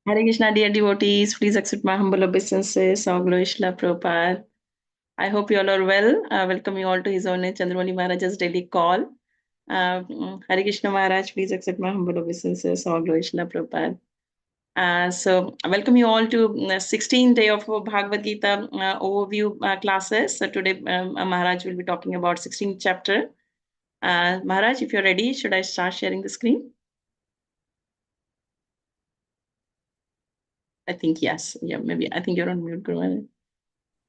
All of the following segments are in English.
Hare Krishna, dear devotees. Please accept my humble obeisances. All glory Srila Prabhupada. I hope you all are well. Welcome you all to His Holiness Chandramauli Maharaj's daily call. Hare Krishna Maharaj, please accept my humble obeisances. All glory Srila Prabhupada. So, welcome you all to 16th day of Bhagavad Gita overview classes. So, today Maharaj will be talking about 16th chapter. Maharaj, if you're ready, should I start sharing the screen? I think yes. Yeah, maybe. I think you're on mute, Guru.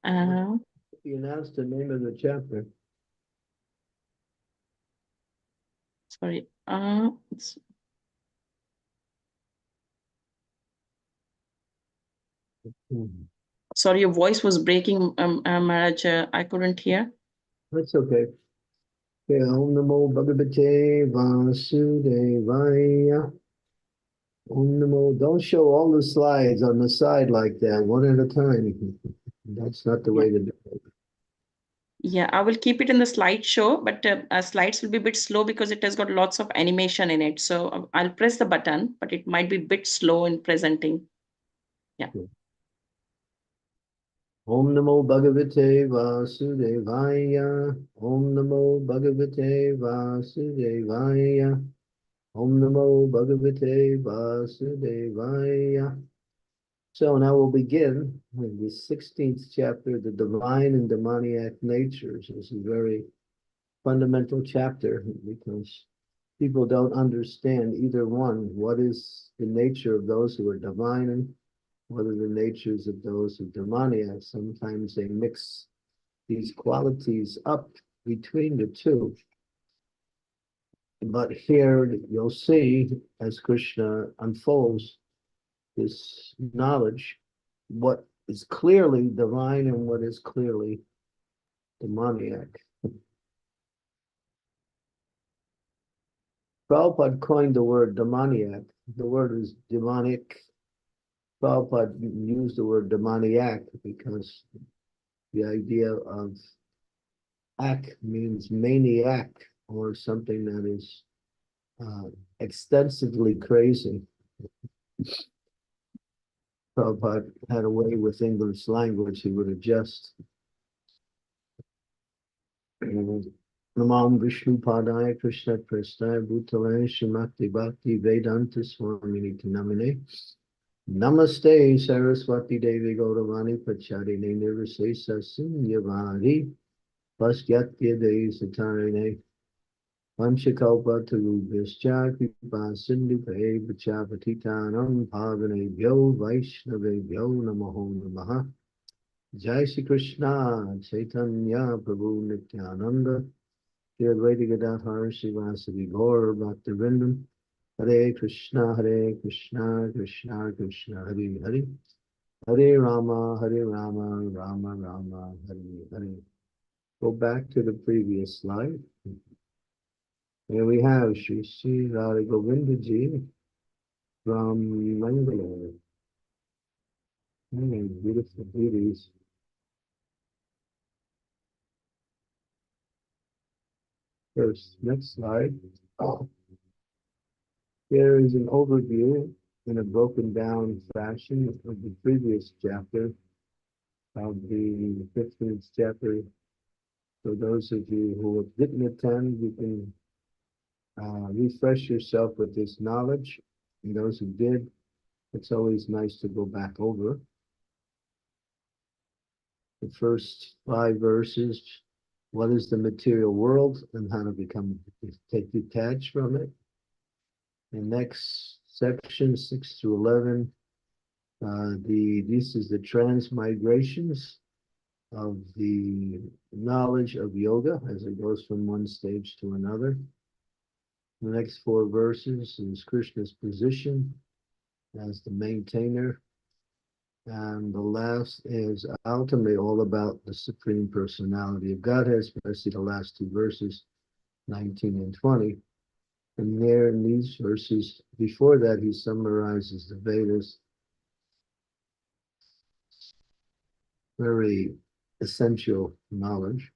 You announced the name of the chapter. Sorry. Sorry, your voice was breaking, Maharaj. I couldn't hear. That's okay. Okay, Om Namo Bhagavate Vasudevaya. Om Namo. Don't show all the slides on the side like that, one at a time. That's not the way to do it. Yeah, I will keep it in the slideshow, but slides will be a bit slow because it has got lots of animation in it. So I'll press the button, but it might be a bit slow in presenting. Yeah. Om Namo Bhagavate Vasudevaya. Om Namo Bhagavate Vasudevaya. Om Namo Bhagavate Vasudevaya. So now we'll begin with the 16th chapter, the divine and demoniac natures. This is a very fundamental chapter because people don't understand either one. What is the nature of those who are divine and what are the natures of those who are demoniac? Sometimes they mix these qualities up between the two. But here you'll see as Krishna unfolds this knowledge, what is clearly divine and what is clearly demoniac. Prabhupada coined the word demoniac. The word is demonic. Prabhupada used the word demoniac because the idea of ak means maniac or something that is extensively crazy. Prabhupada had a way with English language, he would adjust. Namam Vishnu Padaya Krishna Prasthaya Bhutale Shrimati Bhakti Vedanta Swamini Namine Namaste Saraswati Devi Gauravani Pacharine Nirvisesa Sunyavari Pasyatya De Satarine Vanchakalpa Tarubhyascha Kripa Sindhu Pachapatitanam Bhavanebhyo Vaishnavebhyo Namaho Namaha Jai Shri Krishna Chaitanya Prabhu Nityananda Shri Advaita Gadadhar Srivasadi Gaur Bhaktivinoda Hare Krishna Krishna Krishna Hare Hare Hare Rama Rama Rama Hare Hare. Go back to the previous slide. Here we have Shri Sri Radha Govinda Ji from Mangalore. Beautiful beauties. First, next slide. Here is an overview in a broken down fashion of the previous chapter of the 15th chapter. So those of you who didn't attend, you can refresh yourself with this knowledge. And those who did, it's always nice to go back over. The first 5 verses, what is the material world and how to become detached from it. The next section, 6 to 11, this is the transmigrations of the knowledge of yoga as it goes from one stage to another. The next 4 verses is Krishna's position as the maintainer. And the last is ultimately all about the Supreme Personality of Godhead, especially the last 2 verses, 19 and 20. And there in these verses, before that, he summarizes the Vedas. Very essential knowledge.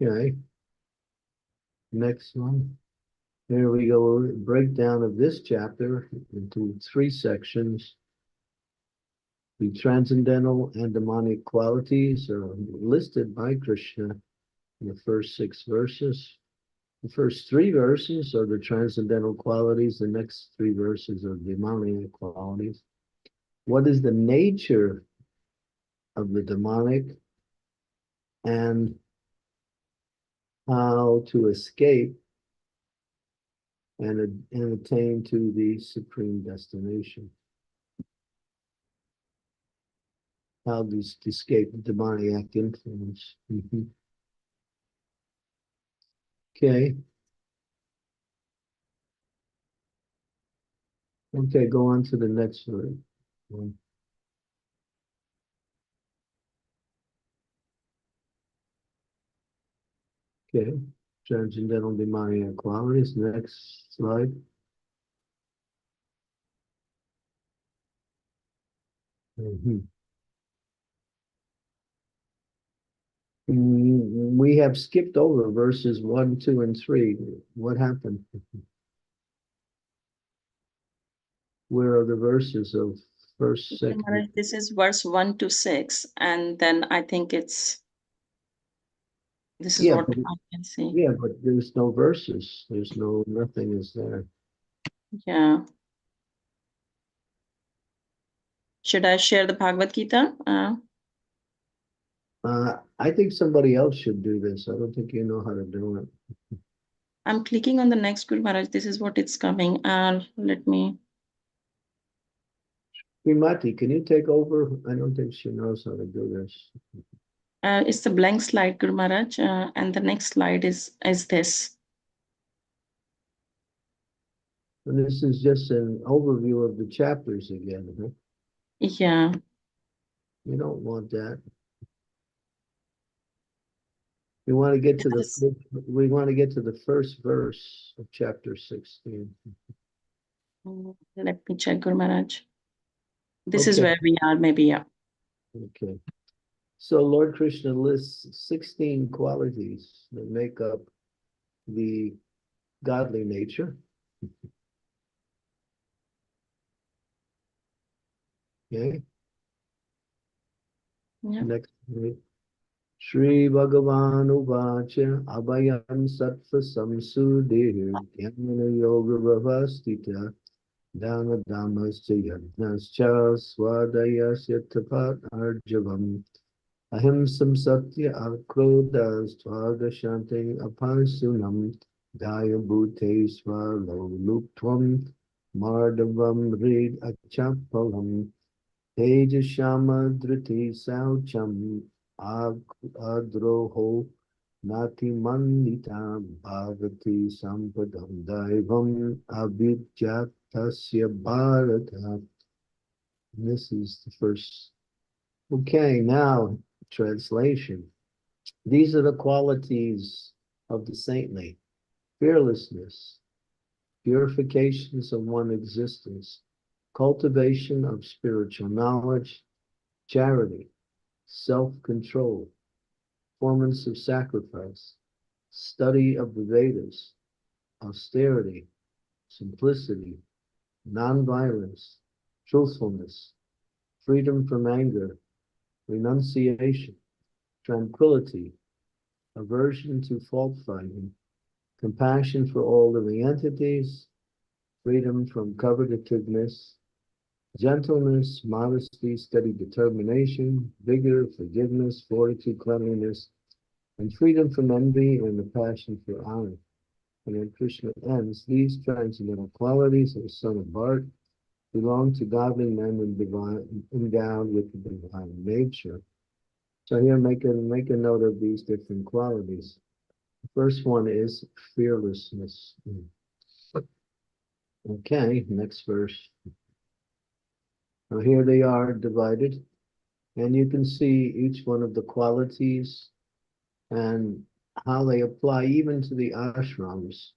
Okay. Next one. Here we go, breakdown of this chapter into 3 sections. The transcendental and demonic qualities are listed by Krishna in the first 6 verses. The first 3 verses are the transcendental qualities. The next 3 verses are demonic qualities. What is the nature of the demonic and how to escape and attain to the supreme destination? How to escape the demoniac influence. Okay. Okay, go on to the next one. Okay, transcendental demoniac qualities. Next slide. We have skipped over verses 1, 2, and 3. What happened? Where are the verses of first, second? This is verse 1 to 6, and then I think this is Yeah, what but, I can see. yeah, but there's no verses. There's nothing is there. Yeah. Should I share the Bhagavad Gita? I think somebody else should do this. I don't think you know how to do it. I'm clicking on the next Guru Maharaj. This is what it's coming. Let me. Srimati, can you take over? I don't think she knows how to do this. It's the blank slide, Guru Maharaj, and the next slide is this. And this is just an overview of the chapters again. Huh? Yeah. You don't want that. We want to get to the first verse of chapter 16. Let me check, Guru Maharaj. This is Okay. where we are, maybe, yeah. Okay. So Lord Krishna lists 16 qualities that make up the godly nature. Okay. Yeah. Next. Shri Bhagavan Uvacha Abhayam Sattva Samsudhir Jnana Yoga Vavastita Dana Damasya Yajnascha Swadayasya Tapat Arjavam Ahimsam Satya Akrodas Tvaga Shanti Apansunam Daya Bhutesva Luptvam Mardavam Rid Achapalam Teja Shama Dhriti Saucham Adroho Nati Mandita Bhavati Sampadam Daivam Abhijyatasya Bharata. This is the first. Okay, now translation. These are the qualities of the saintly: fearlessness, purifications of one existence, cultivation of spiritual knowledge, charity, self-control, performance of sacrifice, study of the Vedas, austerity, simplicity, nonviolence, truthfulness, freedom from anger, renunciation, tranquility, aversion to fault-finding, compassion for all living entities, freedom from covetousness, gentleness, modesty, steady determination, vigor, forgiveness, fortitude, cleanliness, and freedom from envy and the passion for honor. And then Krishna ends, these transcendental qualities of the son of Bart belong to godly men and endowed with the divine nature. So here make a note of these different qualities. The first one is fearlessness. Okay, next verse. Now here they are divided, and you can see each one of the qualities and how they apply even to the ashrams.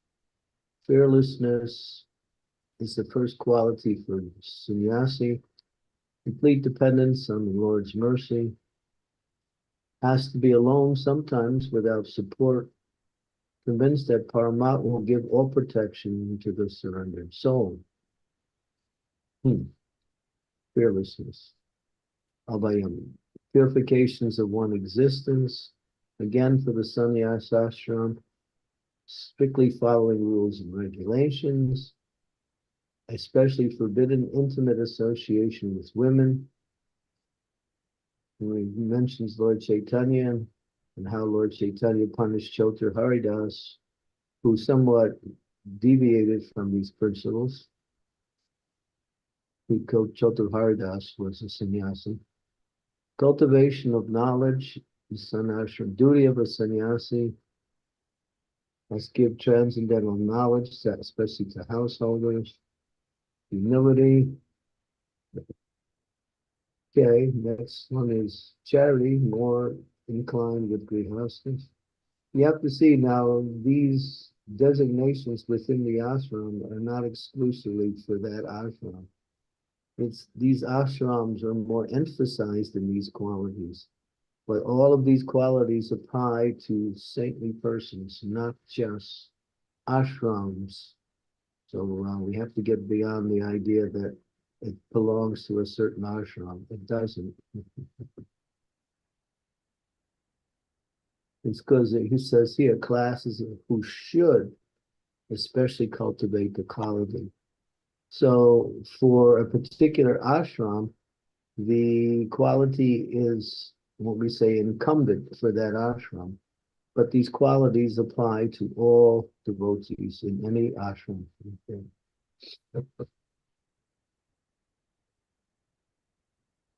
Fearlessness is the first quality for sannyasi. Complete dependence on the Lord's mercy. Has to be alone sometimes without support. convinced that Paramatma will give all protection to the surrendered soul. Fearlessness. Abhayam. Purifications of one existence. Again, for the sannyas ashram, strictly following rules and regulations, especially forbidden intimate association with women. And he mentions Lord Chaitanya and how Lord Chaitanya punished Chotar Haridas, who somewhat deviated from these principles. Chotar Haridas was a sannyasi. Cultivation of knowledge is sannyasana. Duty of a sannyasi must give transcendental knowledge, especially to householders. Humility. Okay, next one is charity, more inclined with grihastas. You have to see now, these designations within the ashram are not exclusively for that ashram. These ashrams are more emphasized in these qualities, but all of these qualities apply to saintly persons, not just ashrams. So we have to get beyond the idea that it belongs to a certain ashram. It doesn't. It's because he says here, classes who should especially cultivate the quality. So for a particular ashram, the quality is what we say incumbent for that ashram. But these qualities apply to all devotees in any ashram.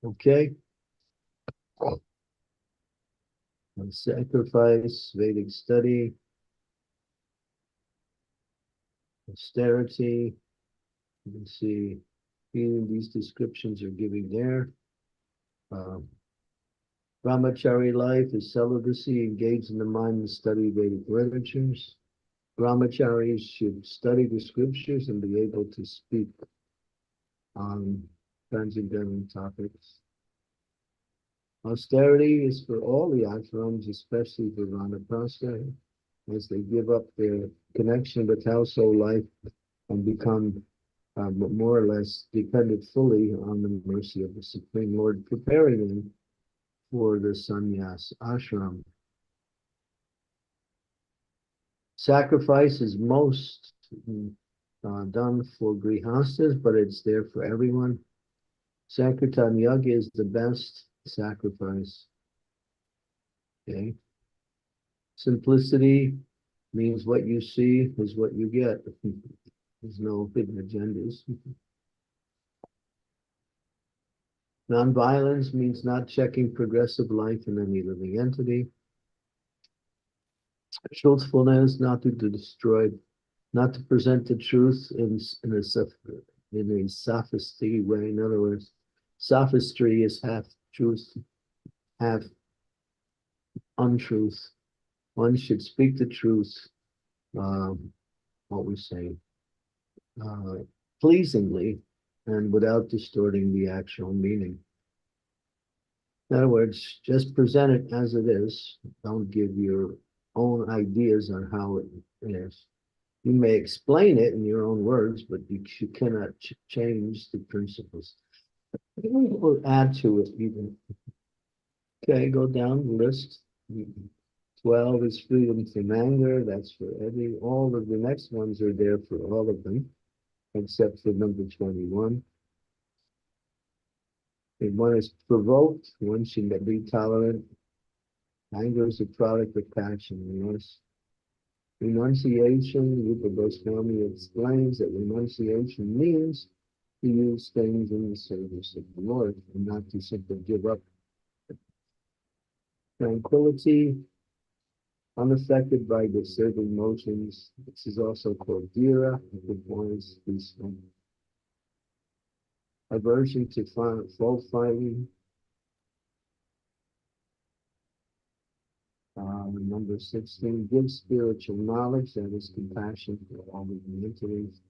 Okay. Sacrifice, Vedic study, austerity. You can see these descriptions are giving there. Brahmachari life is celibacy, engaged in the mind and study Vedic literatures. Brahmacharis should study the scriptures and be able to speak on transcendental topics. Austerity is for all the ashrams, especially for Vanaprastha, as they give up their connection with household life and become more or less dependent fully on the mercy of the Supreme Lord, preparing them for the sannyas ashram. Sacrifice is most done for grihastas, but it's there for everyone. Sankirtan Yajna is the best sacrifice. Okay. Simplicity means what you see is what you get. There's no hidden agendas. Nonviolence means not checking progressive life in any living entity. Truthfulness, not to destroy, not to present the truth in a sophistry way. In other words, sophistry is half truth, half untruth. One should speak the truth, what we say, pleasingly and without distorting the actual meaning. In other words, just present it as it is. Don't give your own ideas on how it is. You may explain it in your own words, but you cannot change the principles. Or add to it even. Okay, go down the list. 12 is freedom from anger. That's for all of the next ones are there for all of them, except for number 21. If one is provoked, one should be tolerant. Anger is a product of passion. Renunciation, Rupa Goswami explains that renunciation means to use things in the service of the Lord and not to simply give up. Tranquility, unaffected by disturbing motions. This is also called dhira, the voice peaceful. Aversion to fault finding. Number 16, give spiritual knowledge, that is compassion for all living entities.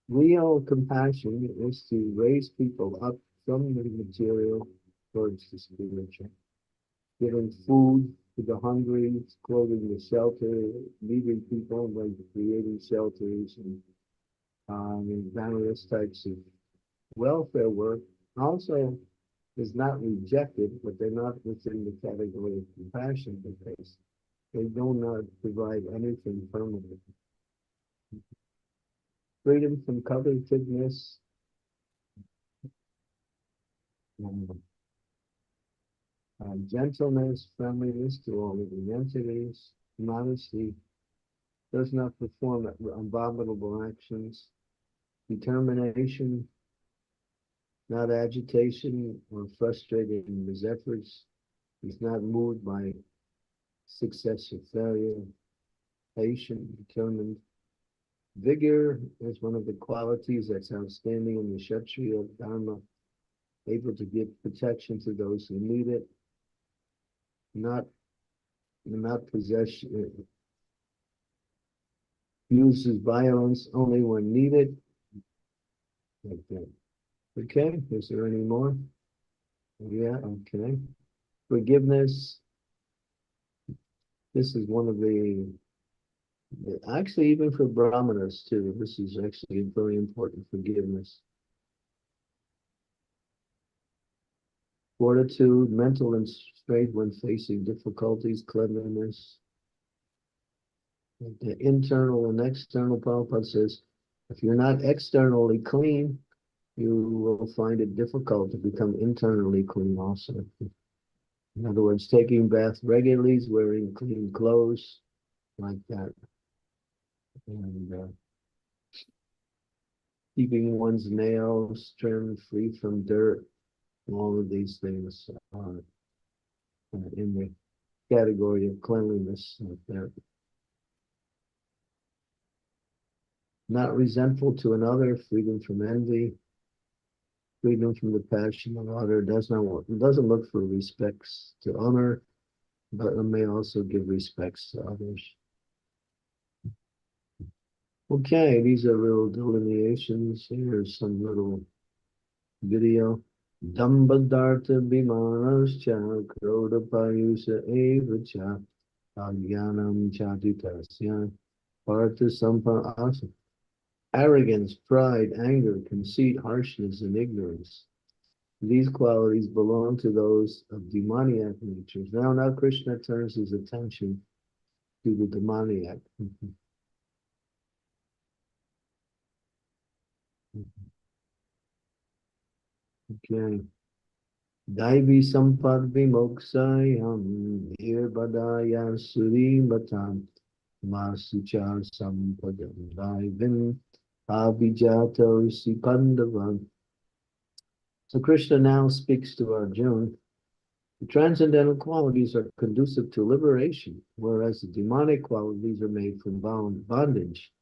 Real compassion is to raise people up from the material towards the spiritual. Giving food, to the hungry, clothing the shelter, leading people by creating shelters and various types of welfare work. Also, is not rejected, but they're not within the category of compassion because they do not provide anything permanent. Freedom from covetousness, um, gentleness, friendliness to all living entities, modesty, does not perform abominable actions, determination, not agitation or frustrated in his efforts, is not moved by success or failure, patient, determined. Vigor is one of the qualities that's outstanding in the Kshatriya Dharma, able to give protection to those who need it, not possession, uses violence only when needed. Like that. Okay, is there any more? Yeah, okay. Forgiveness. This is one of the, actually, even for Brahmanas too, this is actually very important, forgiveness. Fortitude, mental and strength when facing difficulties, cleanliness. The internal and external, Prabhupada says, if you're not externally clean, you will find it difficult to become internally clean also. In other words, taking bath regularly, wearing clean clothes, like that. And keeping one's nails trimmed, free from dirt, all of these things are in the category of cleanliness. Like that. Not resentful to another, freedom from envy, freedom from the passion of other, doesn't look for respects to honor, but it may also give respects to others. Okay, these are little delineations. Here's some little video. Dambadharta Bimanascha Krodapayusa Evacha Agyanam Chaditasya Partha Sampasa. Arrogance, pride, anger, conceit, harshness, and ignorance. These qualities belong to those of demoniac natures. Now Krishna turns his attention to the demoniac. Okay. Daivi sampad vimoksayam irbadaya surimatam masuchar sampadam daivim abhijato sikandavam. So Krishna now speaks to Arjuna. The transcendental qualities are conducive to liberation, whereas the demonic qualities are made from bondage.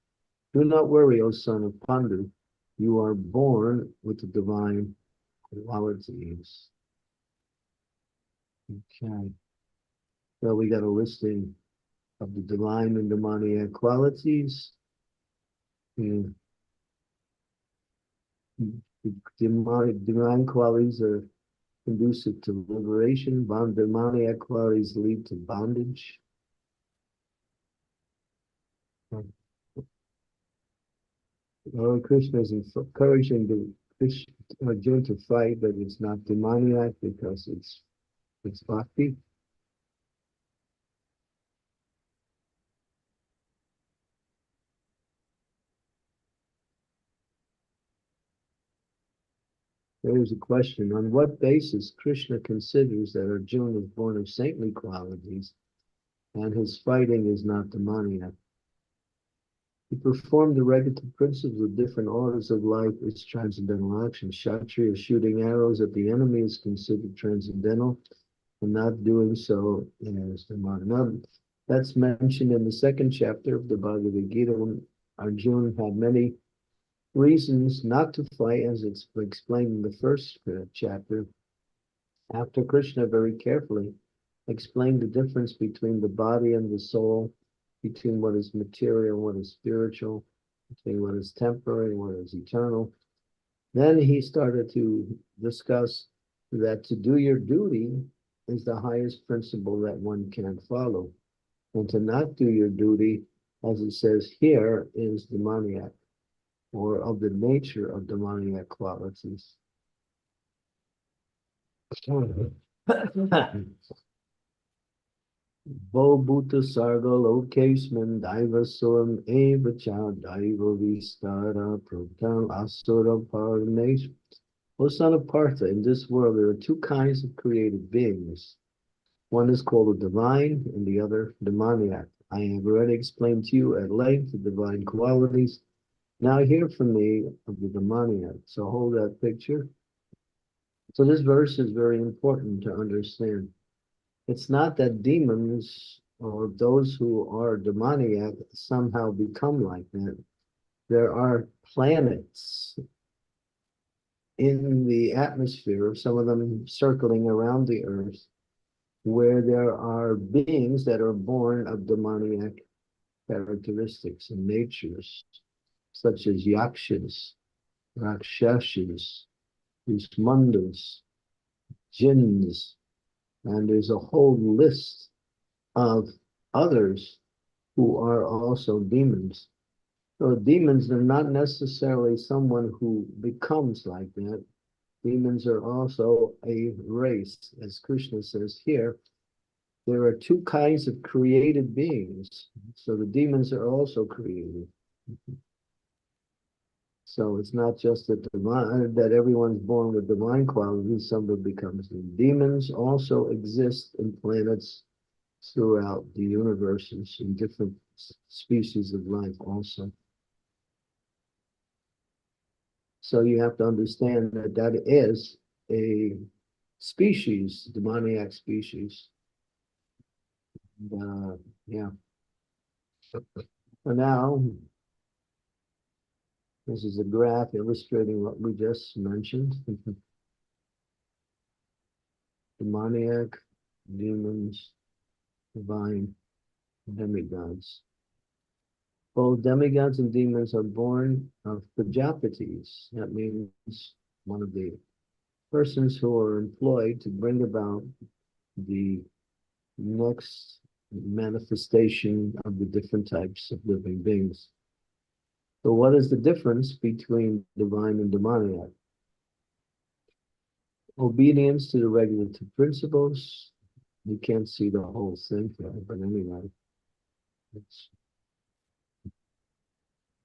Do not worry, O son of Pandu. You are born with the divine qualities. Okay. So we got a listing of the divine and demoniac qualities. And the divine qualities are conducive to liberation. Demoniac qualities lead to bondage. Lord Krishna is encouraging the Arjuna to fight, but it's not demoniac because it's bhakti. There is a question, on what basis Krishna considers that Arjuna is born of saintly qualities and his fighting is not demoniac? He performed the regulative principles of different orders of life as transcendental action. Kshatriya shooting arrows at the enemy is considered transcendental, and not doing so is demonic. Now, that's mentioned in the second chapter of the Bhagavad Gita when Arjuna had many reasons not to fight, as it's explained in the first chapter, after Krishna very carefully explained the difference between the body and the soul, between what is material and what is spiritual, between what is temporary and what is eternal. Then he started to discuss that to do your duty is the highest principle that one can follow. And to not do your duty, as it says here, is demoniac, or of the nature of demoniac qualities. Bo Bhuta Sarga Lokesman Daiva Suram Eva Cha Daiva Vistara Prabham Asura Parnesh. O son of Partha, in this world there are two kinds of created beings. One is called the divine and the other demoniac. I have already explained to you at length the divine qualities. Now hear from me of the demoniac. So hold that picture. So this verse is very important to understand. It's not that demons or those who are demoniac somehow become like that. There are planets in the atmosphere, some of them circling around the earth, where there are beings that are born of demoniac characteristics and natures, such as yakshas, rakshasas, usmandas, jinns, and there's a whole list of others who are also demons. So demons are not necessarily someone who becomes like that. Demons are also a race. As Krishna says here, there are two kinds of created beings. So the demons are also created. So it's not just that everyone's born with divine qualities, somebody becomes them. Demons also exist in planets throughout the universes in different species of life also. So you have to understand that that is a species, demoniac species. Yeah. And now, this is a graph illustrating what we just mentioned. Demoniac, demons, divine, demigods. Both demigods and demons are born of Prajapatis. That means one of the persons who are employed to bring about the next manifestation of the different types of living beings. So what is the difference between divine and demoniac? Obedience to the regulative principles. You can't see the whole thing here, but anyway.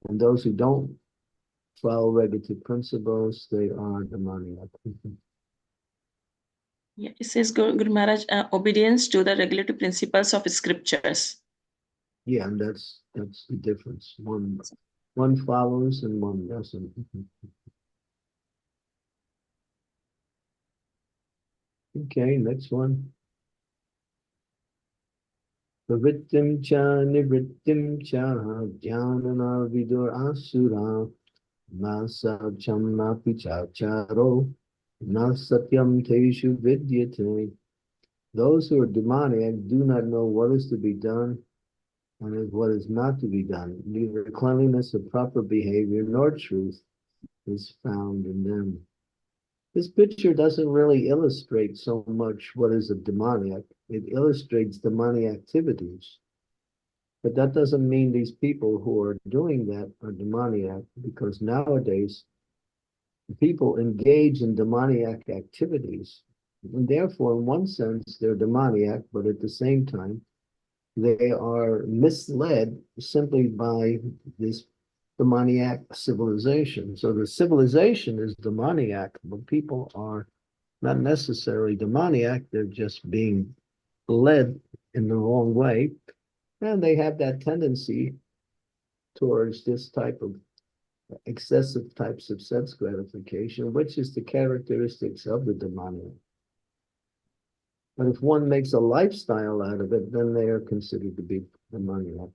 And those who don't follow regulative principles, they are demoniac. Yeah, it says Guru Maharaj, obedience to the regulative principles of scriptures. Yeah, and that's the difference. One follows and one doesn't. Okay, next one. Pravrittim cha nivrittim cha jnanana vidur asura nasabcham napi chacharo nasatyam teshu vidyate. Those who are demoniac do not know what is to be done and what is not to be done. Neither cleanliness or proper behavior nor truth is found in them. This picture doesn't really illustrate so much what is a demoniac. It illustrates demoniac activities. But that doesn't mean these people who are doing that are demoniac, because nowadays people engage in demoniac activities. And therefore, in one sense, they're demoniac, but at the same time, they are misled simply by this demoniac civilization. So the civilization is demoniac, but people are not necessarily demoniac, they're just being led in the wrong way. And they have that tendency towards this type of excessive types of sense gratification, which is the characteristics of the demoniac. But if one makes a lifestyle out of it, then they are considered to be demoniac.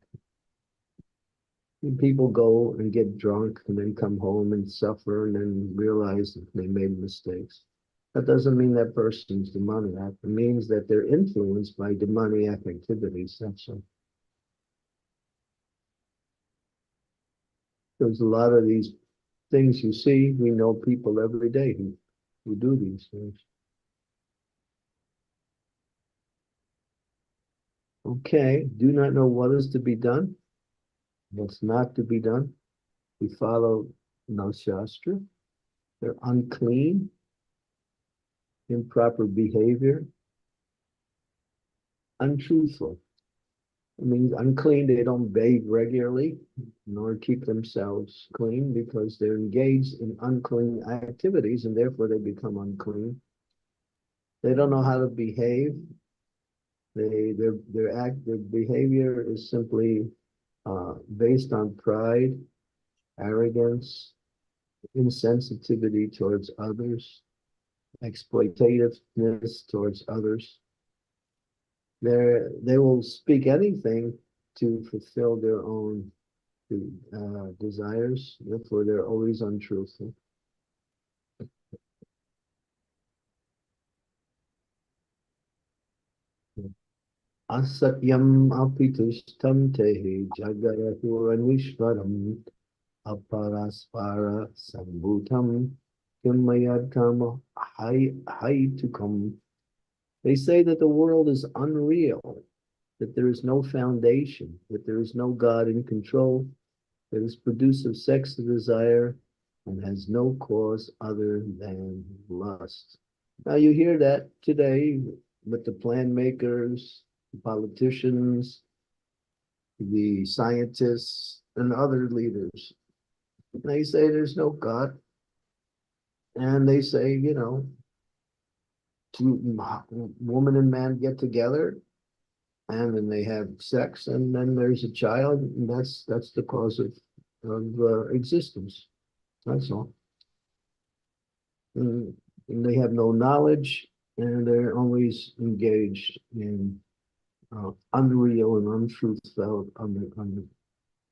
And people go and get drunk and then come home and suffer and then realize that they made mistakes. That doesn't mean that person's demoniac. It means that they're influenced by demoniac activities. That's all. There's a lot of these things you see. We know people every day who do these things. Okay, do not know what is to be done, what's not to be done. We follow no shastra. They're unclean, improper behavior, untruthful. It means unclean, they don't bathe regularly, nor keep themselves clean because they're engaged in unclean activities and therefore they become unclean. They don't know how to behave. Their behavior is simply based on pride, arrogance, insensitivity towards others, exploitativeness towards others. They will speak anything to fulfill their own desires. Therefore, they're always untruthful. Asatyam apitishtam tehi jagarahuranishvaram aparaspara sambhutam kimayadkam haitukam. They say that the world is unreal, that there is no foundation, that there is no God in control, that is produced of sex desire and has no cause other than lust. Now you hear that today with the plan makers, the politicians, the scientists, and other leaders. They say there's no God, and they say, two woman and man get together, and then they have sex, and then there's a child, and that's the cause of existence. That's all. And they have no knowledge, and they're always engaged in unreal and untruthful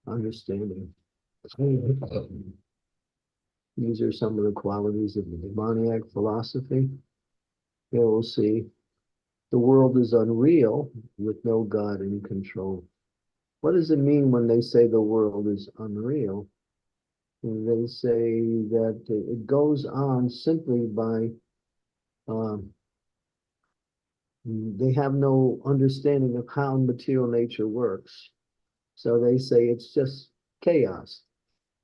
understanding. These are some of the qualities of the demoniac philosophy. Here we'll see the world is unreal with no God in control. What does it mean when they say the world is unreal? They say that it goes on simply by they have no understanding of how material nature works. So they say it's just chaos.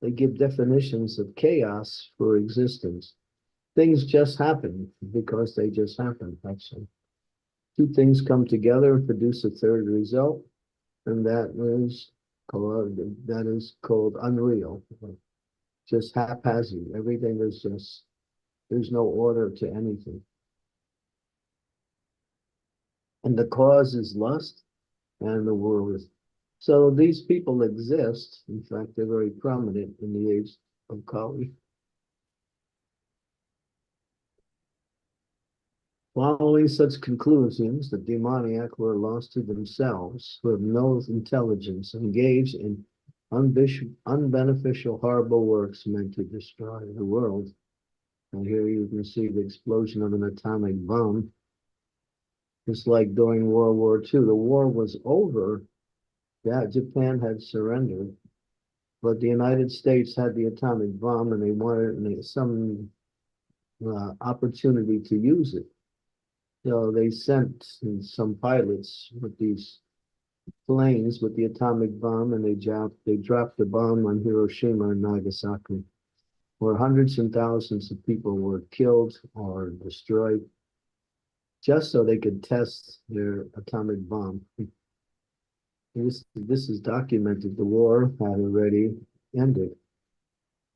They give definitions of chaos for existence. Things just happen because they just happen. That's all. Two things come together and produce a third result, and that is called unreal. Just haphazard. Everything is just, there's no order to anything. And the cause is lust, and the world is. So these people exist. In fact, they're very prominent in the age of Kali. Following such conclusions, the demoniac who are lost to themselves, who have no intelligence, engage in unbeneficial, horrible works meant to destroy the world. And here you can see the explosion of an atomic bomb. Just like during World War II, the war was over. Yeah, Japan had surrendered, but the United States had the atomic bomb, and they wanted some opportunity to use it. So they sent some pilots with these planes with the atomic bomb, and they dropped the bomb on Hiroshima and Nagasaki, where hundreds and thousands of people were killed or destroyed, just so they could test their atomic bomb. This is documented. The war had already ended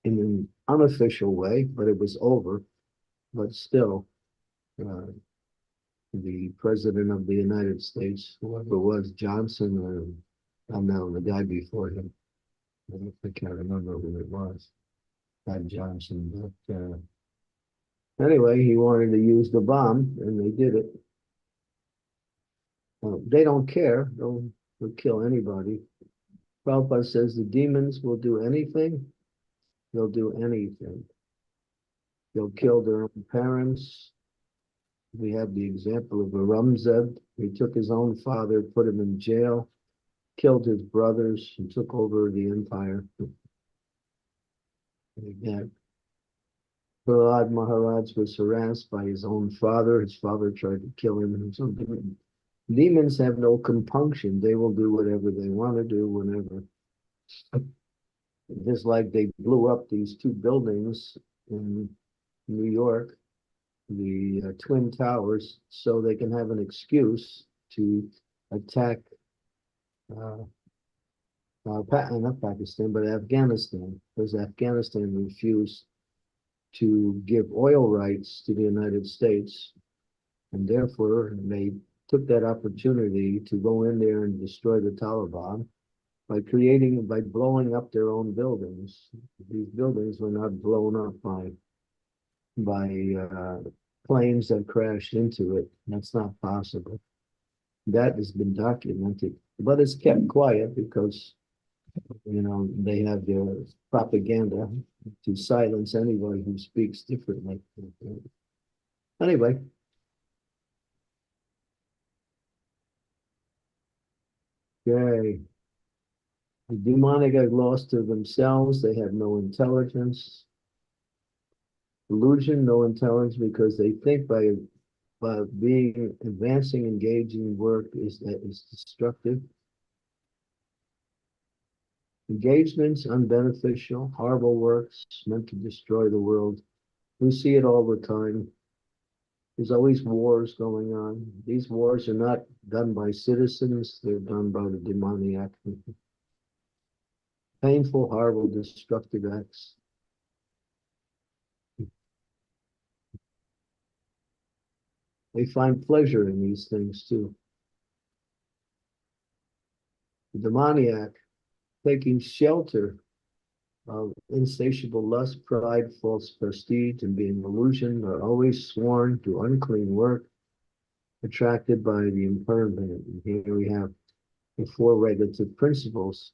in an unofficial way, but it was over. But still, the president of the United States, whoever it was, Johnson, or I don't know, the guy before him, I can't remember who it was, not Johnson, but anyway, he wanted to use the bomb, and they did it. They don't care. They'll kill anybody. Prabhupada says the demons will do anything. They'll do anything. They'll kill their own parents. We have the example of Aurangzeb. He took his own father, put him in jail, killed his brothers, and took over the empire. Again, Prahlad Maharaj was harassed by his own father. His father tried to kill him, and so Demons have no compunction. They will do whatever they want to do whenever. Just like they blew up these two buildings in New York, the Twin Towers, so they can have an excuse to attack uh, not Pakistan, but Afghanistan, because Afghanistan refused to give oil rights to the United States, and therefore they took that opportunity to go in there and destroy the Taliban by blowing up their own buildings. These buildings were not blown up by planes that crashed into it. That's not possible. That has been documented, but it's kept quiet because they have their propaganda to silence anybody who speaks differently. Anyway, okay. The demonic are lost to themselves. They have no intelligence. Illusion, no intelligence, because they think by being advancing, engaging work is destructive. Engagements unbeneficial, horrible works meant to destroy the world. We see it all the time. There's always wars going on. These wars are not done by citizens, they're done by the demoniac. Painful, horrible, destructive acts. They find pleasure in these things too. The demoniac, taking shelter of insatiable lust, pride, false prestige, and being illusion, are always sworn to unclean work, attracted by the impermanent. And here we have the four regulative principles.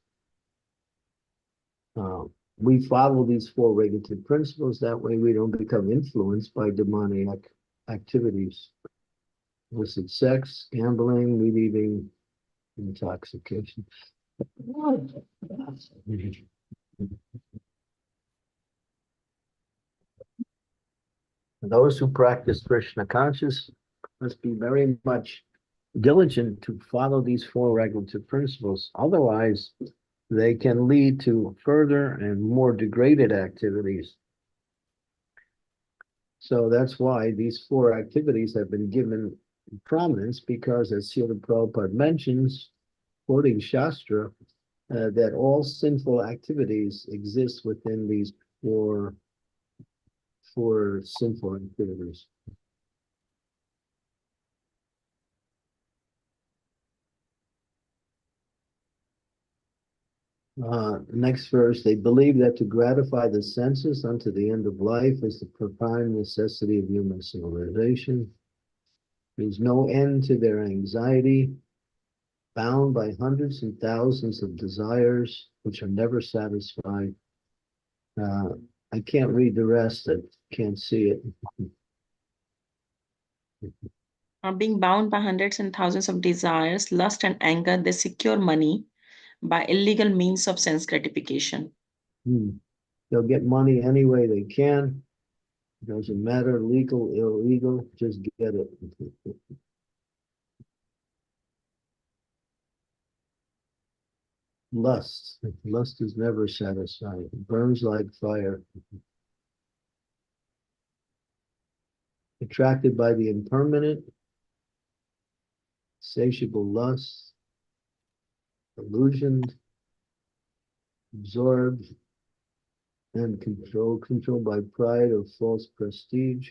We follow these four regulative principles. That way we don't become influenced by demoniac activities. Illicit sex, gambling, meat eating, intoxication. Those who practice Krishna conscious must be very much diligent to follow these four regulative principles. Otherwise, they can lead to further and more degraded activities. So that's why these four activities have been given prominence, because as Srila Prabhupada mentions, quoting Shastra, that all sinful activities exist within these four sinful activities. Next verse, they believe that to gratify the senses unto the end of life is the prime necessity of human civilization. There's no end to their anxiety, bound by hundreds and thousands of desires which are never satisfied. I can't read the rest, I can't see it. Being bound by hundreds and thousands of desires, lust, and anger, they secure money by illegal means of sense gratification. They'll get money any way they can. It doesn't matter, legal, illegal, just get it. Lust. Lust is never satisfied. It burns like fire. Attracted by the impermanent, insatiable lust, illusioned, absorbed, and controlled by pride or false prestige.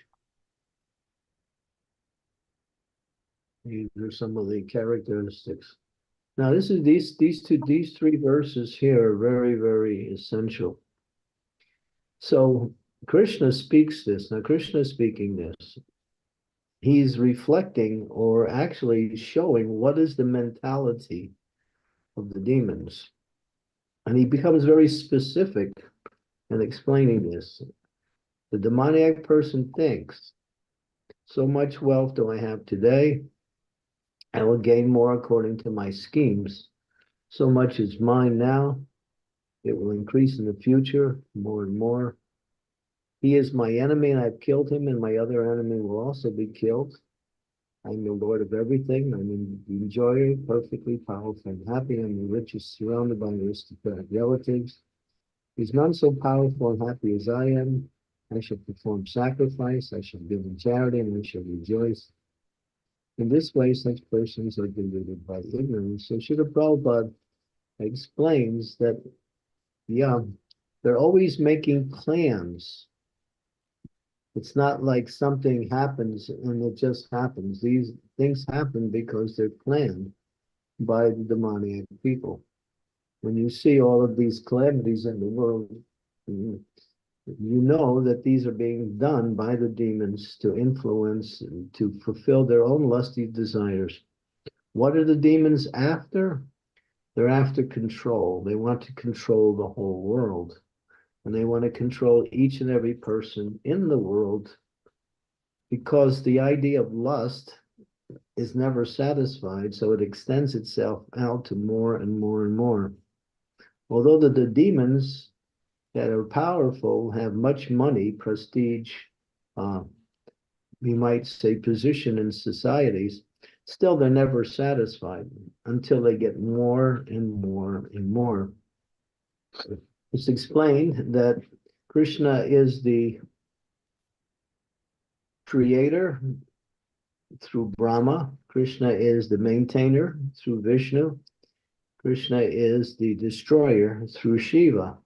These are some of the characteristics. Now, these three verses here are very, very essential. So Krishna speaks this. Now, Krishna is speaking this. He's reflecting, or actually showing, what is the mentality of the demons. And he becomes very specific in explaining this. The demoniac person thinks, so much wealth do I have today, I will gain more according to my schemes. So much is mine now, it will increase in the future more and more. He is my enemy and I've killed him, and my other enemy will also be killed. I'm the Lord of everything. I'm the enjoyer, perfectly powerful and happy. I'm the richest, surrounded by aristocratic relatives. There's none so powerful and happy as I am. I shall perform sacrifice. I shall give in charity, and I shall rejoice. In this way, such persons are deluded by ignorance. So Srila Prabhupada explains that, yeah, they're always making plans. It's not like something happens and it just happens. These things happen because they're planned by the demoniac people. When you see all of these calamities in the world, you know that these are being done by the demons to influence, to fulfill their own lusty desires. What are the demons after? They're after control. They want to control the whole world. And they want to control each and every person in the world, because the idea of lust is never satisfied, so it extends itself out to more and more and more. Although the demons that are powerful have much money, prestige, uh, we might say position in societies, still they're never satisfied until they get more and more and more. It's explained that Krishna is the creator through Brahma, Krishna is the maintainer through Vishnu, Krishna is the destroyer through Shiva.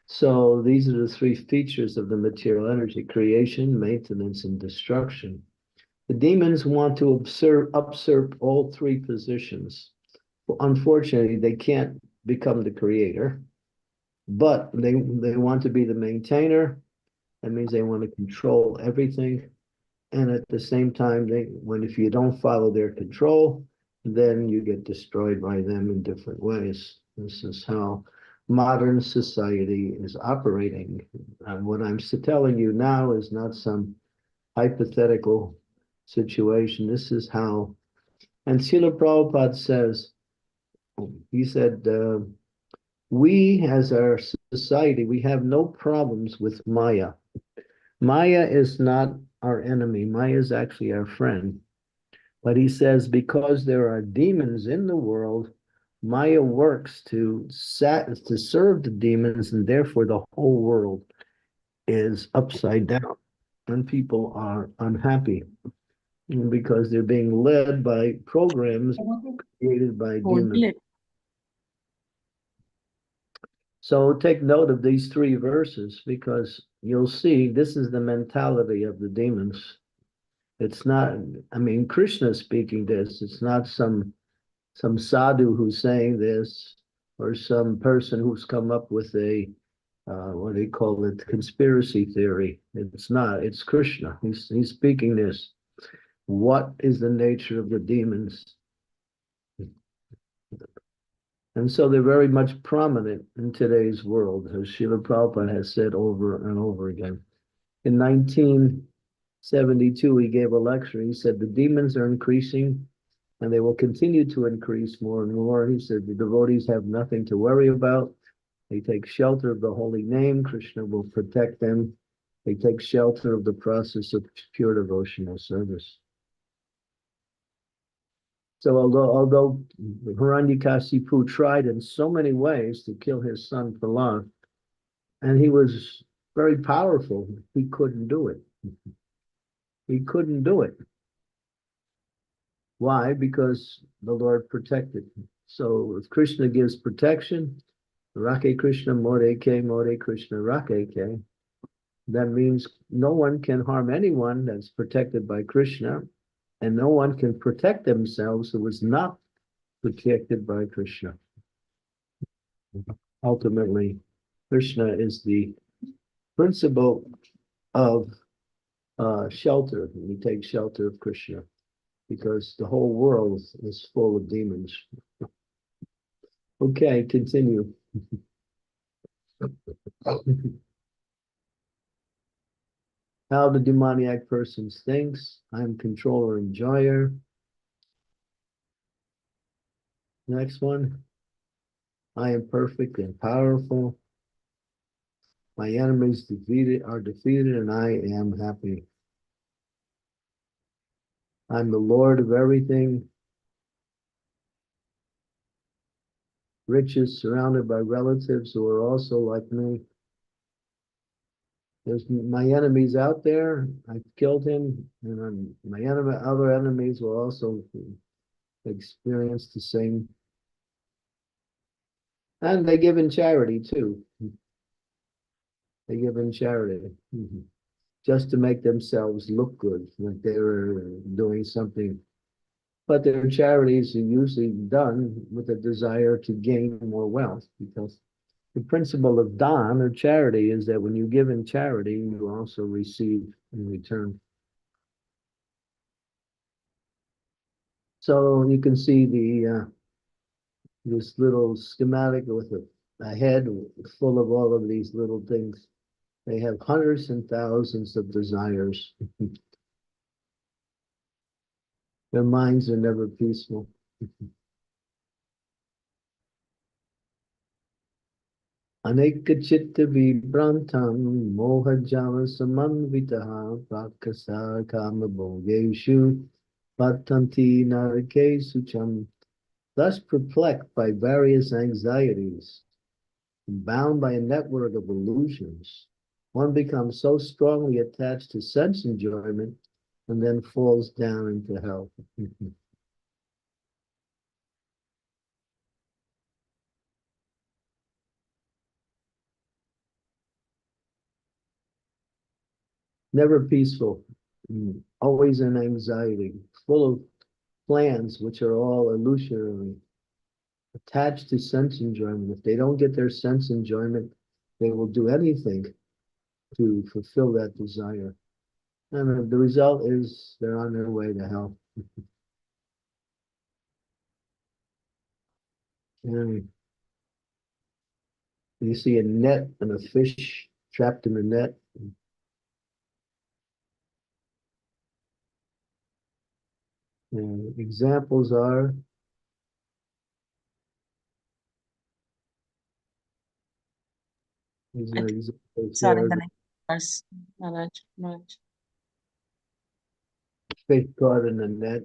So these are the three features of the material energy: creation, maintenance, and destruction. The demons want to usurp all three positions. Unfortunately, they can't become the creator, but they want to be the maintainer. That means they want to control everything. And at the same time, if you don't follow their control, then you get destroyed by them in different ways. This is how modern society is operating. And what I'm telling you now is not some hypothetical situation. This is how, and Srila Prabhupada says, he said, we as our society, we have no problems with Maya. Maya is not our enemy. Maya is actually our friend. But he says, because there are demons in the world, Maya works to serve the demons, and therefore the whole world is upside down, and people are unhappy because they're being led by programs created by demons. So take note of these three verses, because you'll see this is the mentality of the demons. It's not, I mean, Krishna speaking this. It's not some sadhu who's saying this, or some person who's come up with a what do you call it, conspiracy theory. It's not. It's Krishna. He's speaking this. What is the nature of the demons? And so they're very much prominent in today's world, as Srila Prabhupada has said over and over again. In 1972, he gave a lecture. He said the demons are increasing, and they will continue to increase more and more. He said the devotees have nothing to worry about. They take shelter of the holy name. Krishna will protect them. They take shelter of the process of pure devotional service. So although Hiranyakasipu tried in so many ways to kill his son Prahlad, and he was very powerful, he couldn't do it. He couldn't do it. Why? Because the Lord protected him. So if Krishna gives protection, Rake Krishna More Krishna Rake Ke, that means no one can harm anyone that's protected by Krishna, and no one can protect themselves who is not protected by Krishna. Ultimately, Krishna is the principle of shelter. We take shelter of Krishna because the whole world is full of demons. Okay, continue. How the demoniac person thinks. I'm controller, enjoyer. Next one. I am perfect and powerful. My enemies are defeated, and I am happy. I'm the Lord of everything. Riches surrounded by relatives who are also like me. There's my enemies out there. I've killed him, and my other enemies will also experience the same. And they give in charity too. They give in charity just to make themselves look good, like they were doing something. But their charities are usually done with a desire to gain more wealth, because the principle of dan or charity is that when you give in charity, you also receive in return. So you can see this little schematic with a head full of all of these little things. They have hundreds and thousands of desires. Their minds are never peaceful. Anekachitta vibrantam mohajava samanvitaha prakasa kama bhogeshu patanti narikesu cham. Thus perplexed by various anxieties, bound by a network of illusions, one becomes so strongly attached to sense enjoyment and then falls down into hell. Never peaceful, always in anxiety, full of plans which are all illusory, attached to sense enjoyment. If they don't get their sense enjoyment, they will do anything to fulfill that desire. And the result is they're on their way to hell. And you see a net and a fish trapped in a net. And examples are these are examples Sorry, here. the next verse, Maharaj. Maharaj. Fish caught in a net.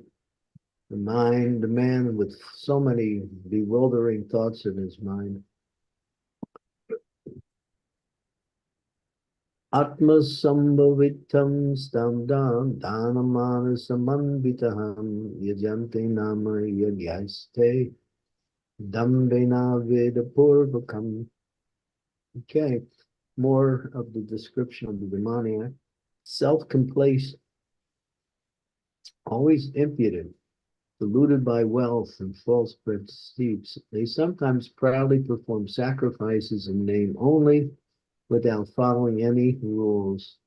The man with so many bewildering thoughts in his mind. Atmasambhavitam stamdam dhanamana samanvitaham yajante nama yagyaste dambena veda purvakam. Okay, more of the description of the demoniac. Self-complacent, always impudent, deluded by wealth and false prestige. They sometimes proudly perform sacrifices in name only, without following any rules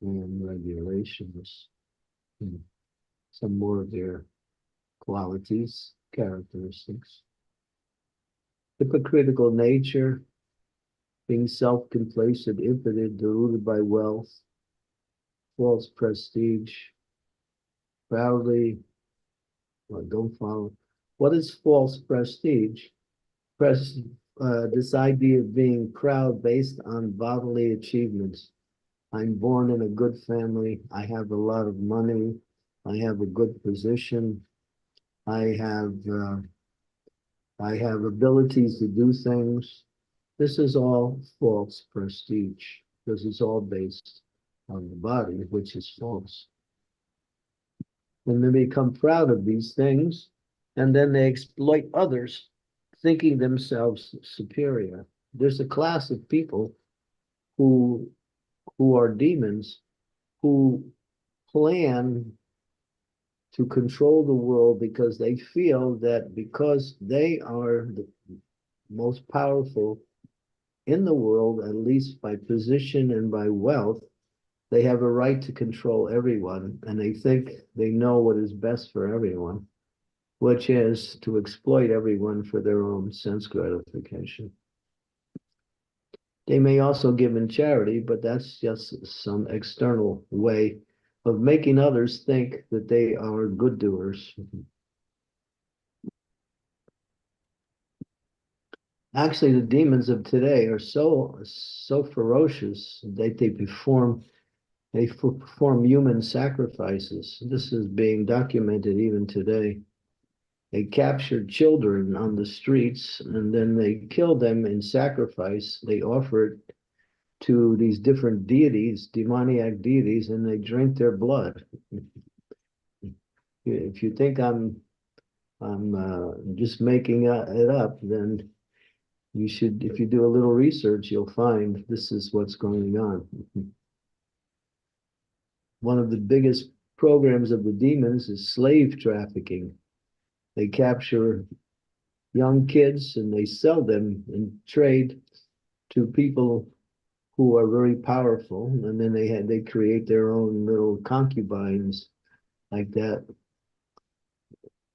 and regulations. Some more of their qualities, characteristics. Hypocritical nature, being self-complacent, impotent, deluded by wealth, false prestige, proudly, well, don't follow. What is false prestige? This idea of being proud based on bodily achievements. I'm born in a good family. I have a lot of money. I have a good position. I have uh, I have abilities to do things. This is all false prestige because it's all based on the body, which is false. And they become proud of these things, and then they exploit others, thinking themselves superior. There's a class of people who are demons who plan to control the world because they feel that because they are the most powerful in the world, at least by position and by wealth, they have a right to control everyone, and they think they know what is best for everyone, which is to exploit everyone for their own sense gratification. They may also give in charity, but that's just some external way of making others think that they are good doers. Actually, the demons of today are so ferocious that they perform They perform human sacrifices. This is being documented even today. They captured children on the streets and then they killed them in sacrifice. They offered to these different deities, demoniac deities, and they drink their blood. If you think I'm just making it up, then you should, if you do a little research, you'll find this is what's going on. One of the biggest programs of the demons is slave trafficking. They capture young kids and they sell them in trade to people who are very powerful, and then they create their own little concubines like that.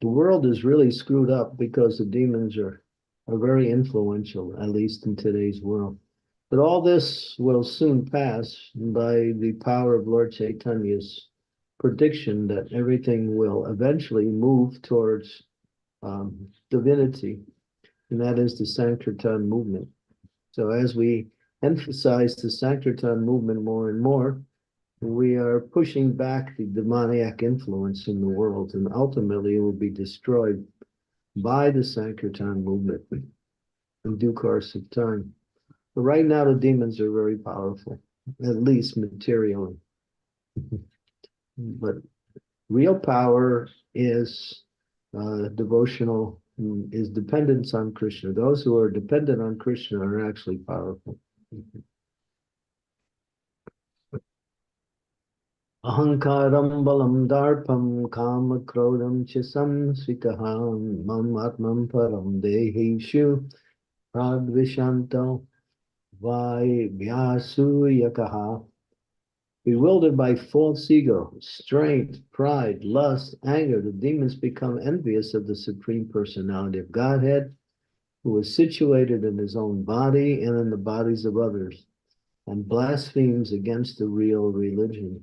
The world is really screwed up because the demons are very influential, at least in today's world. But all this will soon pass by the power of Lord Chaitanya's prediction that everything will eventually move towards divinity, and that is the Sankirtan movement. So as we emphasize the Sankirtan movement more and more, we are pushing back the demoniac influence in the world, and ultimately it will be destroyed by the Sankirtan movement in due course of time. But right now, the demons are very powerful, at least materially. But real power is devotional, is dependence on Krishna. Those who are dependent on Krishna are actually powerful. Ahankaram balam darpam kama krodam chisam svikaham mam atmam param deheshu pradvishanto vai vyasuyakaha. Bewildered by false ego, strength, pride, lust, anger, the demons become envious of the Supreme Personality of Godhead, who is situated in his own body and in the bodies of others, and blasphemes against the real religion.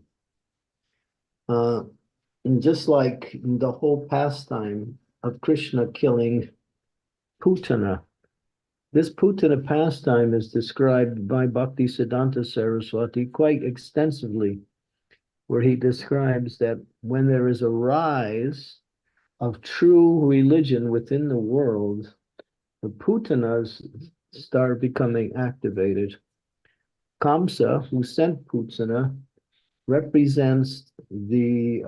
And just like the whole pastime of Krishna killing Putana, this Putana pastime is described by Bhaktisiddhanta Saraswati quite extensively, where he describes that when there is a rise of true religion within the world, the Putanas start becoming activated. Kamsa, who sent Putana, represents the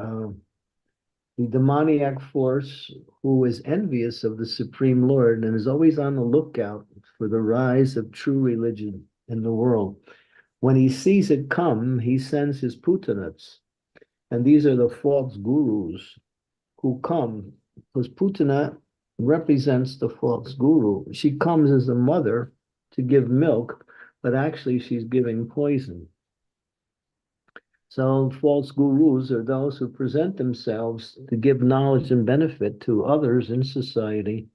demoniac force who is envious of the Supreme Lord and is always on the lookout for the rise of true religion in the world. When he sees it come, he sends his Putanas, and these are the false gurus who come, because Putana represents the false guru. She comes as a mother to give milk, but actually she's giving poison. So false gurus are those who present themselves to give knowledge and benefit to others in society,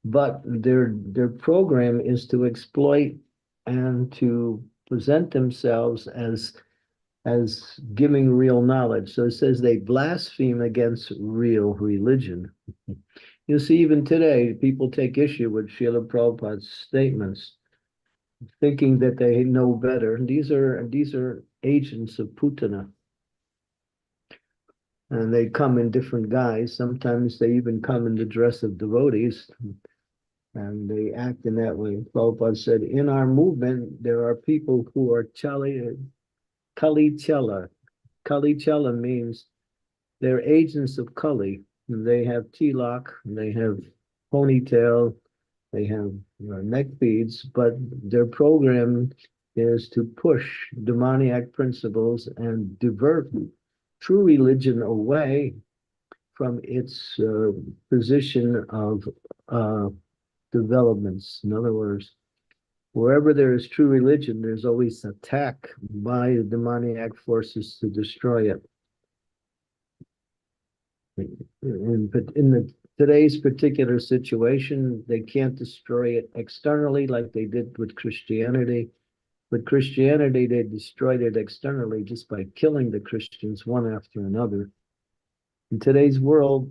but their program is to exploit and to present themselves as giving real knowledge. So it says they blaspheme against real religion. You see, even today, people take issue with Srila Prabhupada's statements, thinking that they know better. These are agents of Putana. And they come in different guise. Sometimes they even come in the dress of devotees, and they act in that way. Prabhupada said, in our movement, there are people who are Kali Chela. Kali Chela means they're agents of Kali. They have tilak, they have ponytail, they have neck beads, but their program is to push demoniac principles and divert true religion away from its position of developments. In other words, wherever there is true religion, there's always attack by the demoniac forces to destroy it. In today's particular situation, they can't destroy it externally like they did with Christianity. With Christianity, they destroyed it externally just by killing the Christians one after another. In today's world,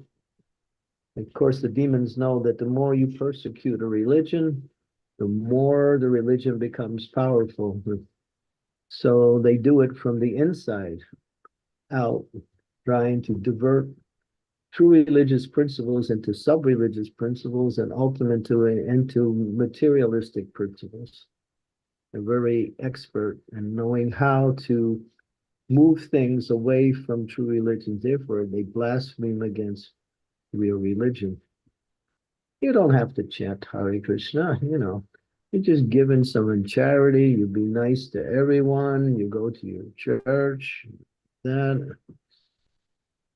of course, the demons know that the more you persecute a religion, the more the religion becomes powerful. So they do it from the inside out, trying to divert true religious principles into sub-religious principles and ultimately into materialistic principles. They're very expert in knowing how to move things away from true religion. Therefore, they blaspheme against real religion. You don't have to chant Hare Krishna, You're just giving some charity. You be nice to everyone. You go to your church. Then,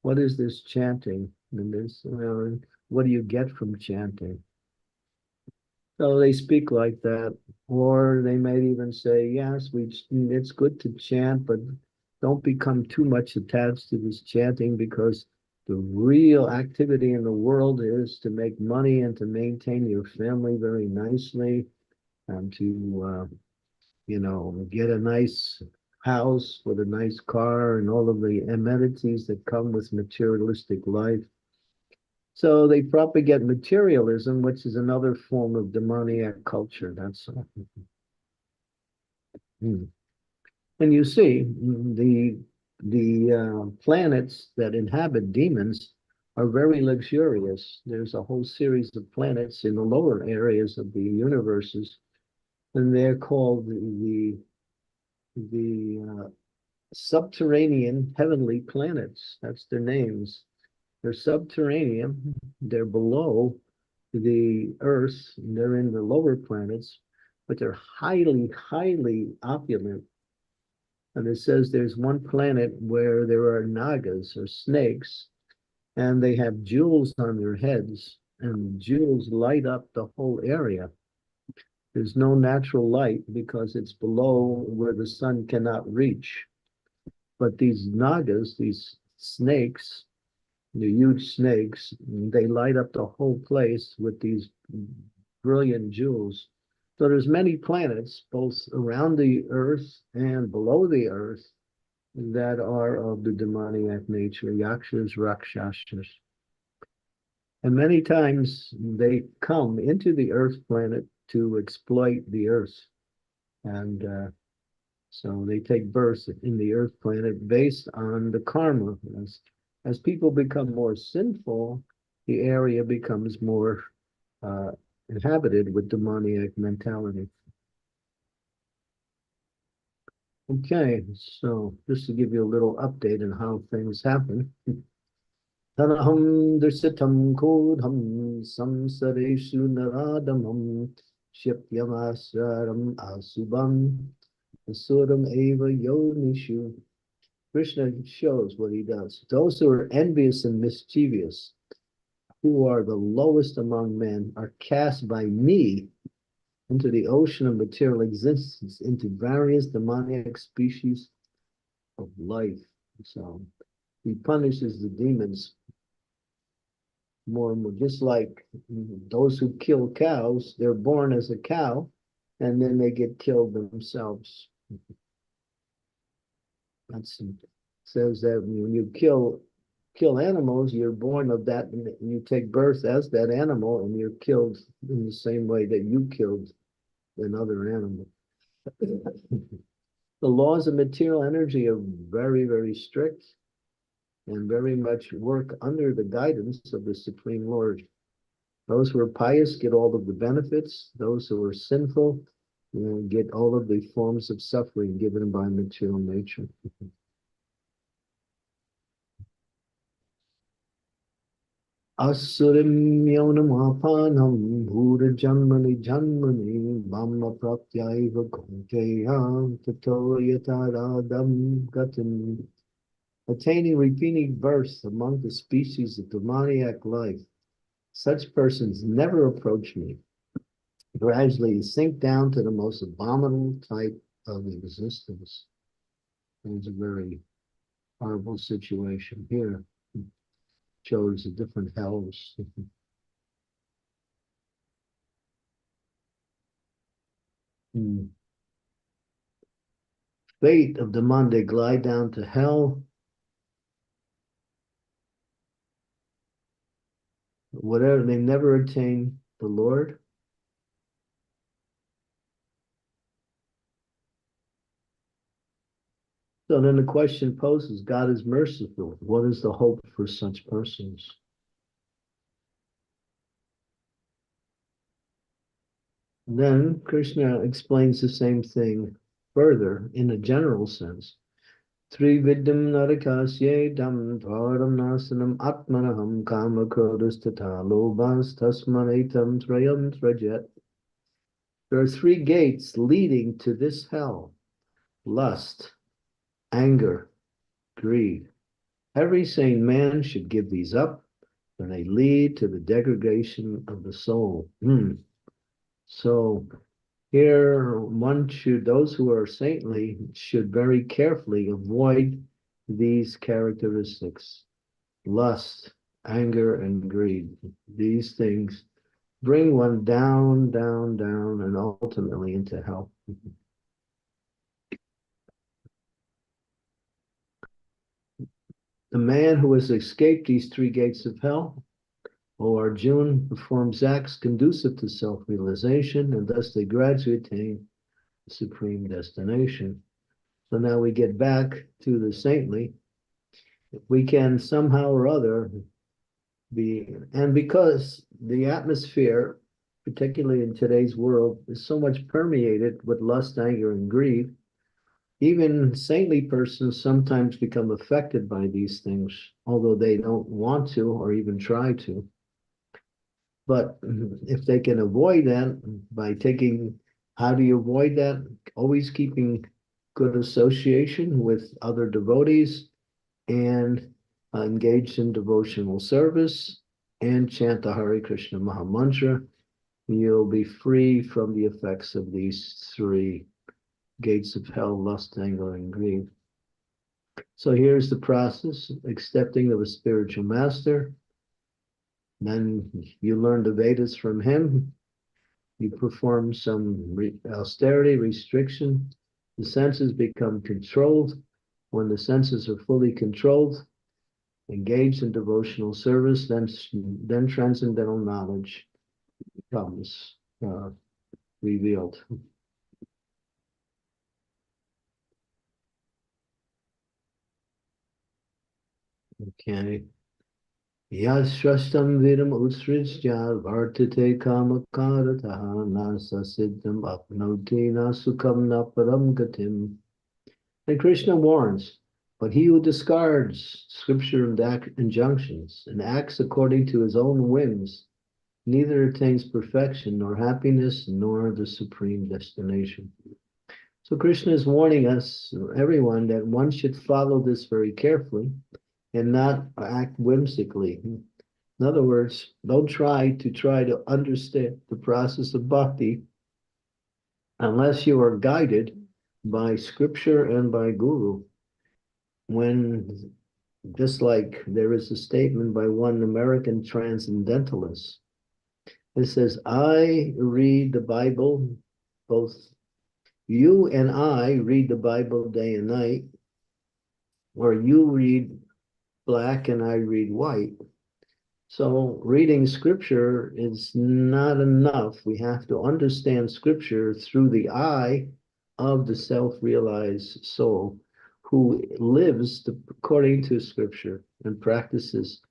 what is this chanting? And this, what do you get from chanting? So they speak like that, or they might even say, "Yes, it's good to chant, but don't become too much attached to this chanting because the real activity in the world is to make money and to maintain your family very nicely and to, get a nice house with a nice car and all of the amenities that come with materialistic life." So they propagate materialism, which is another form of demoniac culture. That's all. Mm. And you see, the planets that inhabit demons are very luxurious. There's a whole series of planets in the lower areas of the universes, and they're called the subterranean heavenly planets. That's their names. They're subterranean. They're below the Earth. They're in the lower planets, but they're highly, highly opulent. And it says there's one planet where there are nagas or snakes, and they have jewels on their heads, and jewels light up the whole area. There's no natural light because it's below where the sun cannot reach. But these nagas, these snakes, the huge snakes, they light up the whole place with these brilliant jewels. So there's many planets, both around the Earth and below the Earth, that are of the demoniac nature, yakshas, rakshasas. And many times they come into the Earth planet to exploit the Earth. And so they take birth in the Earth planet based on the karma. As people become more sinful, the area becomes more uh, inhabited with demoniac mentality. Okay, so just to give you a little update on how things happen. Tanaham drisitam kodham samsareshu naradamam shipyamasraram asubam asuram eva yonishu. Krishna shows what he does. Those who are envious and mischievous, who are the lowest among men, are cast by me into the ocean of material existence, into various demoniac species of life. So he punishes the demons more and more, just like those who kill cows, they're born as a cow and then they get killed themselves. That's says that when you kill animals, you're born of that, and you take birth as that animal, and you're killed in the same way that you killed another animal. The laws of material energy are very, very strict and very much work under the guidance of the Supreme Lord. Those who are pious get all of the benefits. Those who are sinful get all of the forms of suffering given by material nature. Asurim yonamapanam bhura janmani janmani bhamma pratyaiva kunteya tato yataradam gatim. Attaining repeating birth among the species of demoniac life, such persons never approach me. Gradually sink down to the most abominable type of existence. It's a very horrible situation here. It shows the different hells. Fate of the Monday, glide down to hell. Whatever, they never attain the Lord. So then the question poses, God is merciful. What is the hope for such persons? Then Krishna explains the same thing further in a general sense. Trividyam narakasye dam dvaram nasanam atmanaham kama krodastata lobas tasmanetam trayam trajet. There are three gates leading to this hell: lust, anger, greed. Every sane man should give these up, and they lead to the degradation of the soul. So here, those who are saintly should very carefully avoid these characteristics: lust, anger, and greed. These things bring one down, down, down, and ultimately into hell. The man who has escaped these three gates of hell, O Arjuna, performs acts conducive to self-realization, and thus they gradually attain the supreme destination. So now we get back to the saintly. If we can somehow or other and because the atmosphere, particularly in today's world, is so much permeated with lust, anger, and greed, even saintly persons sometimes become affected by these things, although they don't want to or even try to. But if they can avoid that by how do you avoid that? Always keeping good association with other devotees and engaged in devotional service and chant the Hare Krishna Maha Mantra. You'll be free from the effects of these three gates of hell: lust, anger, and greed. So here's the process: accepting of a spiritual master. Then you learn the Vedas from him. You perform some austerity, restriction. The senses become controlled. When the senses are fully controlled, engaged in devotional service, then transcendental knowledge becomes revealed. Okay. Yashrastam vidam utsrijya vartate kamakarataha nasa siddham apnoti nasukam naparam gatim. And Krishna warns, but he who discards scripture and injunctions and acts according to his own whims neither attains perfection nor happiness nor the supreme destination. So Krishna is warning us, everyone, that one should follow this very carefully and not act whimsically. In other words, don't try to understand the process of bhakti unless you are guided by scripture and by guru. When, just like there is a statement by one American transcendentalist, it says, I read the Bible, both you and I read the Bible day and night, or you read black and I read white. So reading scripture is not enough. We have to understand scripture through the eye of the self-realized soul who lives according to scripture and practices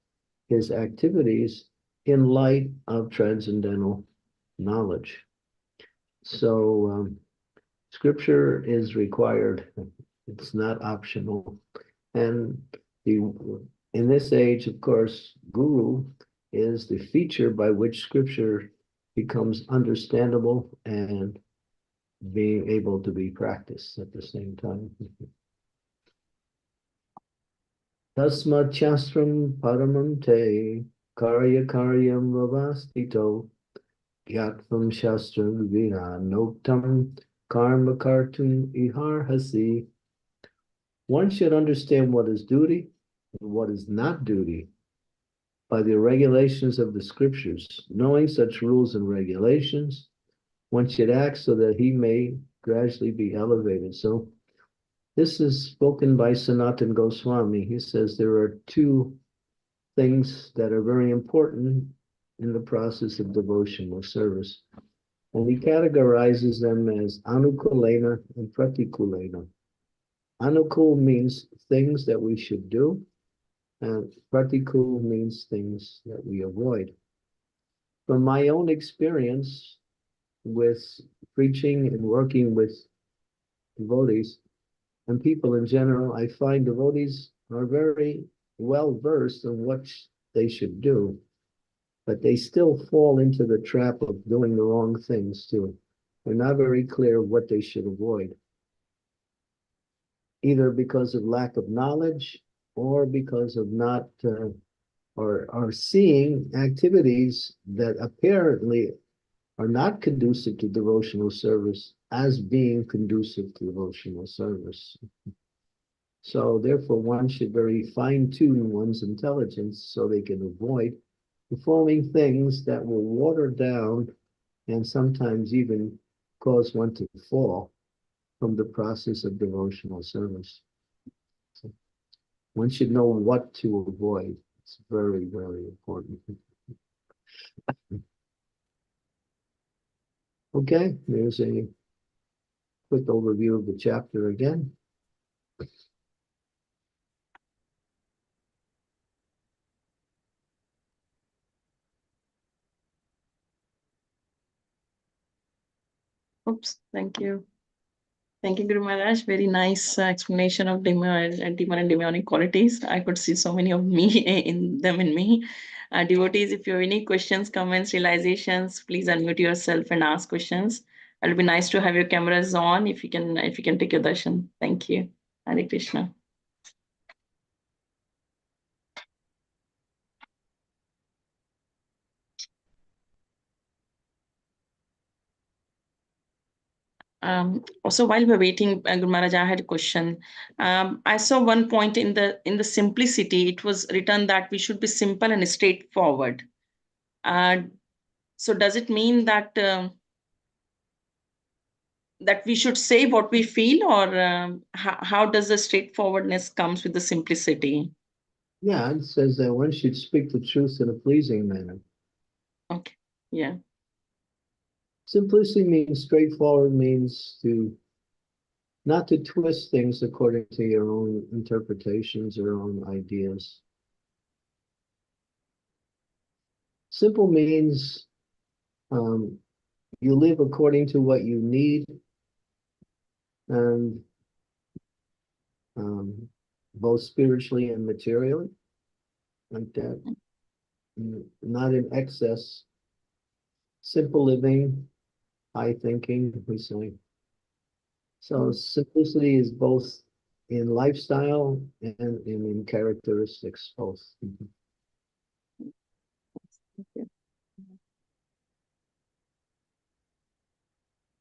his activities in light of transcendental knowledge. So scripture is required. It's not optional. And in this age, of course, guru is the feature by which scripture becomes understandable and being able to be practiced at the same time. Tasmat shastram paramam te karya karyam vavastito gyatvam shastram vina noktam karma kartum iharhasi. One should understand what is duty and what is not duty by the regulations of the scriptures. Knowing such rules and regulations, one should act so that he may gradually be elevated. So this is spoken by Sanatana Goswami. He says there are two things that are very important in the process of devotional service. And he categorizes them as anukulena and pratikulena. Anukul means things that we should do, and pratikul means things that we avoid. From my own experience with preaching and working with devotees and people in general, I find devotees are very well versed in what they should do, but they still fall into the trap of doing the wrong things too. They're not very clear what they should avoid, either because of lack of knowledge or because of not or seeing activities that apparently are not conducive to devotional service as being conducive to devotional service. So therefore, one should very fine-tune one's intelligence so they can avoid performing things that will water down and sometimes even cause one to fall from the process of devotional service. So one should know what to avoid. It's very, very important. Okay, there's a quick overview of the chapter again. Oops, thank you. Thank you, Guru Maharaj. Very nice explanation of demon and demonic qualities. I could see so many of me in me. Devotees, if you have any questions, comments, realizations, please unmute yourself and ask questions. It'll be nice to have your cameras on if you can take your darshan. Thank you. Hare Krishna. Also, while we're waiting, Guru Maharaj, I had a question. I saw one point in the simplicity. It was written that we should be simple and straightforward. So does it mean that that we should say what we feel, or how does the straightforwardness comes with the simplicity? Yeah, it says that one should speak the truth in a pleasing manner. Okay, yeah. Simplicity means straightforward, means to not to twist things according to your own interpretations or own ideas. Simple means you live according to what you need, and both spiritually and materially, like that. Not in excess. Simple living, high thinking, we say. So simplicity is both in lifestyle and in characteristics, both. If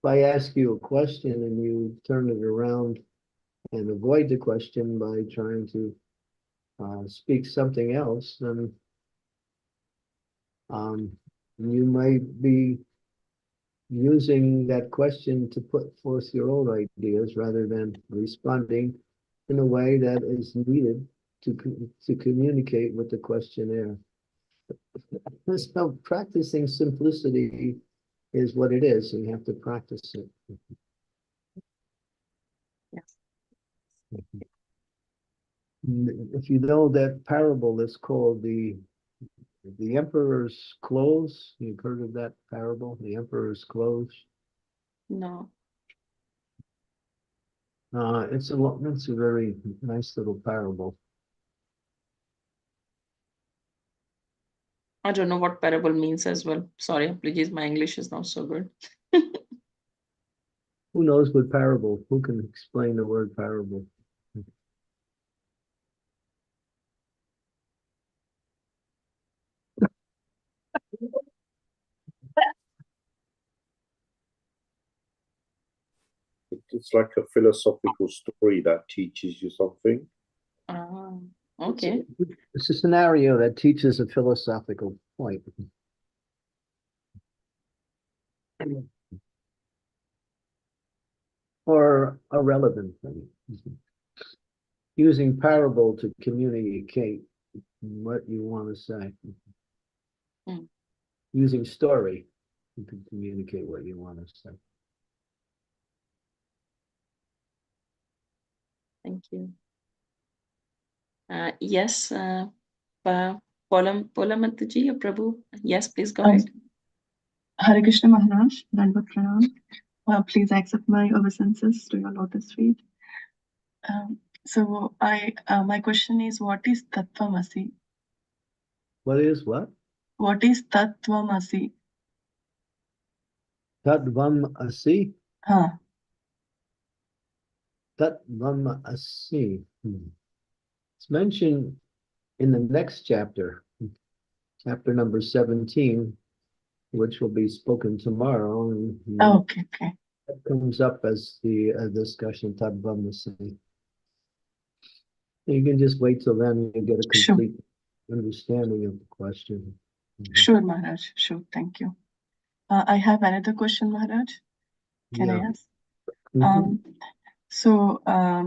I ask you a question and you turn it around and avoid the question by trying to speak something else, then you might be using that question to put forth your own ideas rather than responding in a way that is needed to communicate with the questionnaire. So practicing simplicity is what it is, and you have to practice it. Yes. If you know that parable is called the emperor's clothes, you've heard of that parable, the emperor's clothes. No, It's a very nice little parable. I don't know what parable means as well. Sorry, apologies, my English is not so good. Who knows what parable? Who can explain the word parable? It's like a philosophical story that teaches you something. Okay. It's a scenario that teaches a philosophical point. Or a relevant thing. Using parable to communicate what you want to say. Mm. Using story to communicate what you want to say. Thank you. Yes, Polamataji or Prabhu. Yes, please go ahead. Hare Krishna Maharaj, Dandavat Pranam. Please accept my obeisances to your lotus feet. So my question is, what is Tattvamasi? What is what? What is Tattvamasi? Tattvam Asi? Huh. Tattvam Asi. It's mentioned in the next chapter, chapter number 17, which will be spoken tomorrow. And Okay. that comes up as the discussion, Tattvam Asi. You can just wait till then and get a complete understanding of the question. Sure, Maharaj. Sure. Thank you. I have another question, Maharaj. Can I ask? So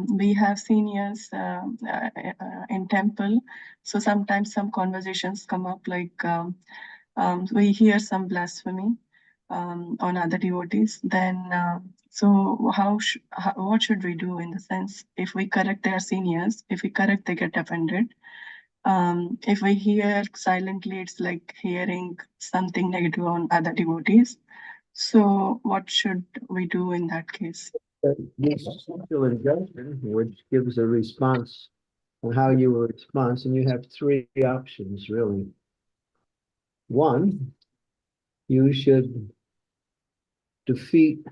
we have seniors in temple. So sometimes some conversations come up, like we hear some blasphemy on other devotees. Then, so what should we do in the sense, if we correct their seniors, if we correct, they get offended. If we hear silently, it's like hearing something negative on other devotees. So what should we do in that case? This social injunction, which gives a response on how you will respond, and you have three options, really. One, you should defeat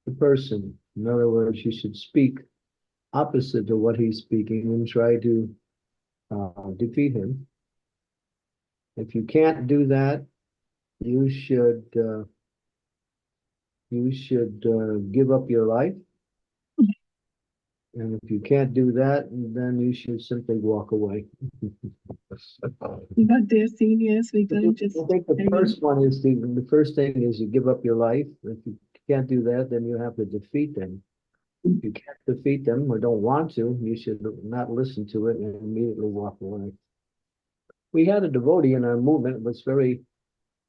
the person. In other words, you should speak opposite to what he's speaking and try to defeat him. If you can't do that, you should give up your life. And if you can't do that, then you should simply walk away. But they're seniors, we can't just. I think the first one is the first thing is you give up your life. If you can't do that, then you have to defeat them. If you can't defeat them or don't want to, you should not listen to it and immediately walk away. We had a devotee in our movement was very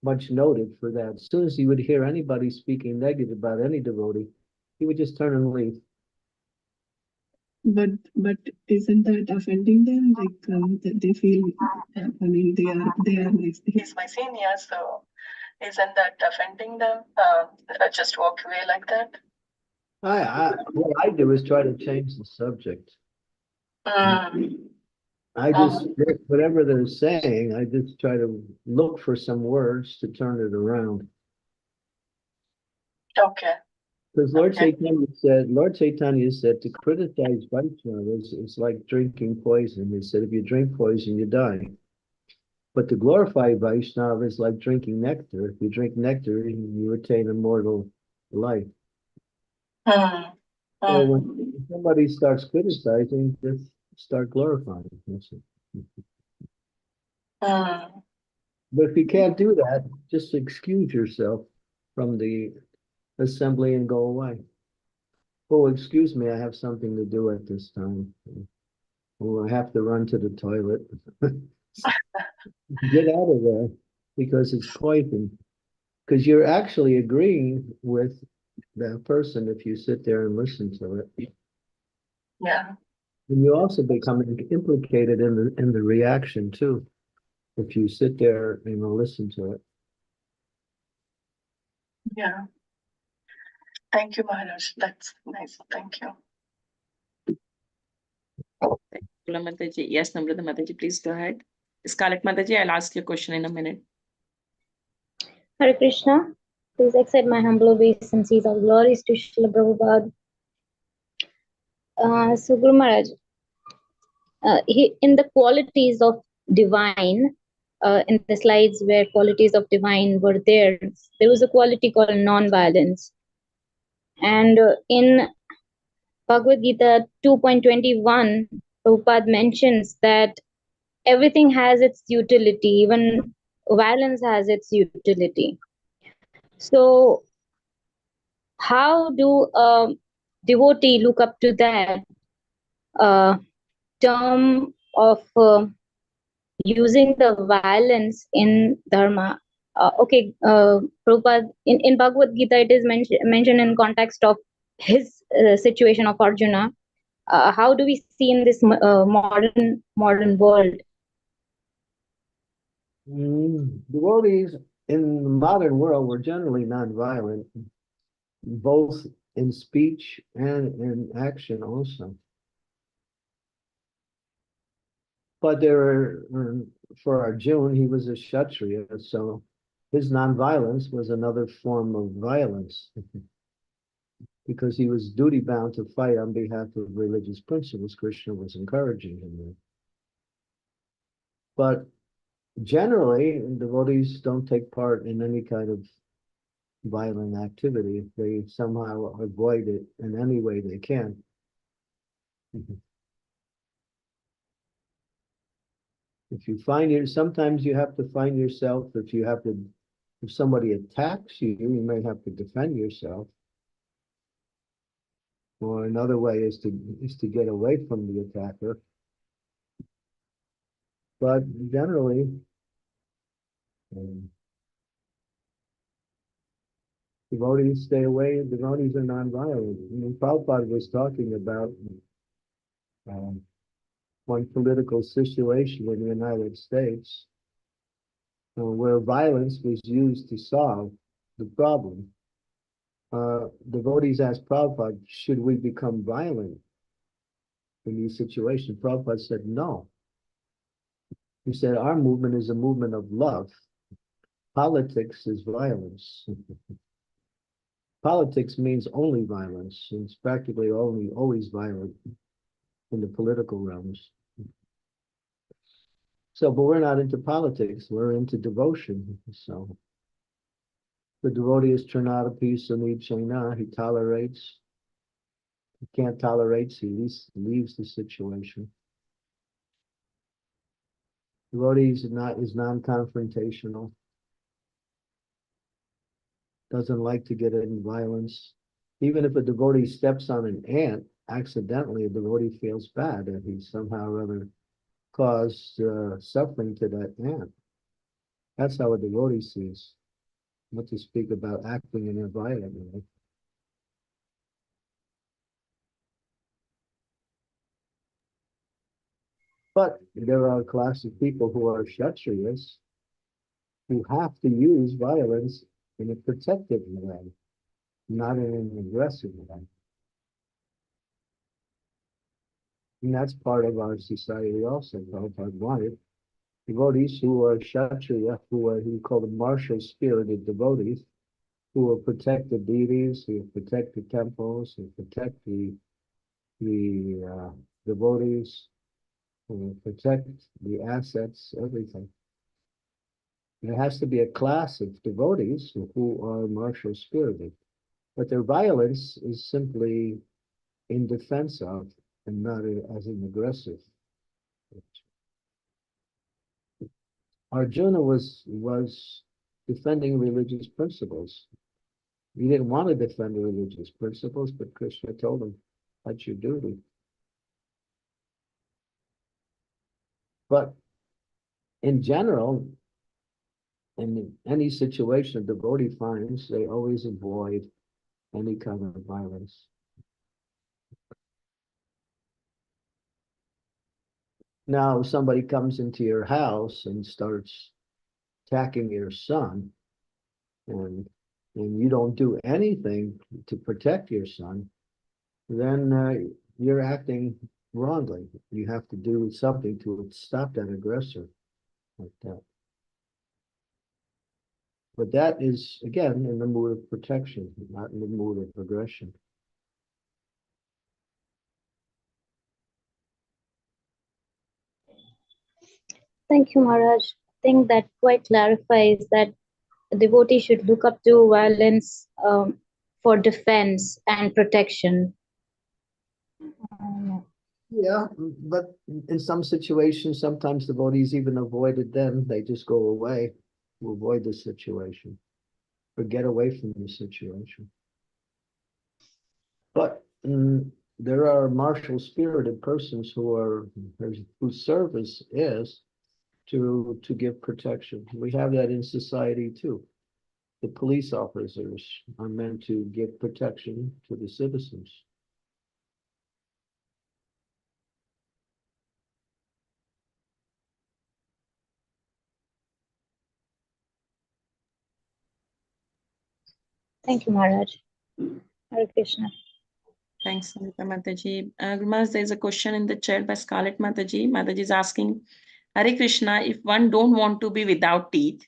much noted for that. As soon as he would hear anybody speaking negative about any devotee, he would just turn and leave. But isn't that offending them? Like they feel, I mean, they are he's my senior, so isn't that offending them? Just walk away like that. What I do is try to change the subject. I just whatever they're saying, I just try to look for some words to turn it around. Okay. Because Lord Chaitanya said to criticize Vaishnavas is like drinking poison. He said if you drink poison, you die. But to glorify Vaishnava is like drinking nectar. If you drink nectar, you attain immortal life. So when somebody starts criticizing, just start glorifying. But if you can't do that, just excuse yourself from the assembly and go away. Oh, excuse me, I have something to do at this time. Oh, I have to run to the toilet. Get out of there because it's poison. Because you're actually agreeing with that person if you sit there and listen to it. Yeah. And you also become implicated in the reaction too, if you sit there and listen to it. Yeah. Thank you, Maharaj. That's nice. Thank you. Mataji. Yes, Namrata Mataji, please go ahead. Scarlet Mataji, I'll ask you a question in a minute. Hare Krishna. Please accept my humble obeisances. All glories to Srila Prabhupada. So Guru Maharaj, in the qualities of divine, in the slides where qualities of divine were there was a quality called non-violence. And in Bhagavad Gita 2.21, Prabhupada mentions that everything has its utility, even violence has its utility. So how do a devotee look up to that term of using the violence in dharma? Prabhupada, in Bhagavad Gita, it is mentioned in context of his situation of Arjuna, how do we see in this modern world? Devotees in the modern world were generally nonviolent, both in speech and in action also. But for Arjuna, he was a Kshatriya, so his nonviolence was another form of violence because he was duty bound to fight on behalf of religious principles. Krishna was encouraging him there. But generally, devotees don't take part in any kind of violent activity. They somehow avoid it in any way they can. If you find it, sometimes you have to find yourself, if somebody attacks you, you may have to defend yourself. Or another way is to get away from the attacker. But generally, devotees stay away. Devotees are nonviolent. Prabhupada was talking about one political situation in the United States where violence was used to solve the problem. Devotees asked Prabhupada, should we become violent in these situations? Prabhupada said, no. He said, our movement is a movement of love. Politics is violence. Politics means only violence. It's practically always violent in the political realms. So, but we're not into politics. We're into devotion. So, the devotee is Trinadapi Sunit Chaina. He tolerates. He can't tolerate, so he leaves the situation. Devotee is non-confrontational. Doesn't like to get in violence. Even if a devotee steps on an ant accidentally, a devotee feels bad that he somehow or other caused suffering to that ant. That's how a devotee sees. Not to speak about acting in a violent way. But there are a class of people who are Kshatriyas who have to use violence in a protective way, not in an aggressive way. And that's part of our society also. Prabhupada wanted devotees who are Kshatriya, he called them martial spirited devotees, who will protect the deities, who will protect the temples, who will protect the devotees, who will protect the assets, everything. There has to be a class of devotees who are martial spirited, but their violence is simply in defense of and not as an aggressive. Arjuna was defending religious principles. He didn't want to defend the religious principles, but Krishna told him, that's your duty. But in general, in any situation a devotee finds, they always avoid any kind of violence. Now, if somebody comes into your house and starts attacking your son, and you don't do anything to protect your son, then you're acting wrongly. You have to do something to stop that aggressor like that. But that is, again, in the mood of protection, not in the mood of aggression. Thank you, Maharaj. I think that quite clarifies that a devotee should look up to violence for defense and protection. Yeah, but in some situations, sometimes devotees even avoided them. They just go away to avoid the situation or get away from the situation. But there are martial spirited persons whose service is to give protection. We have that in society too. The police officers are meant to give protection to the citizens. Thank you, Maharaj. Hare Krishna. Thanks, Sangeeta Mataji. Guru Maharaj, there's a question in the chat by Scarlett Mataji. Mataji is asking, Hare Krishna, if one don't want to be without teeth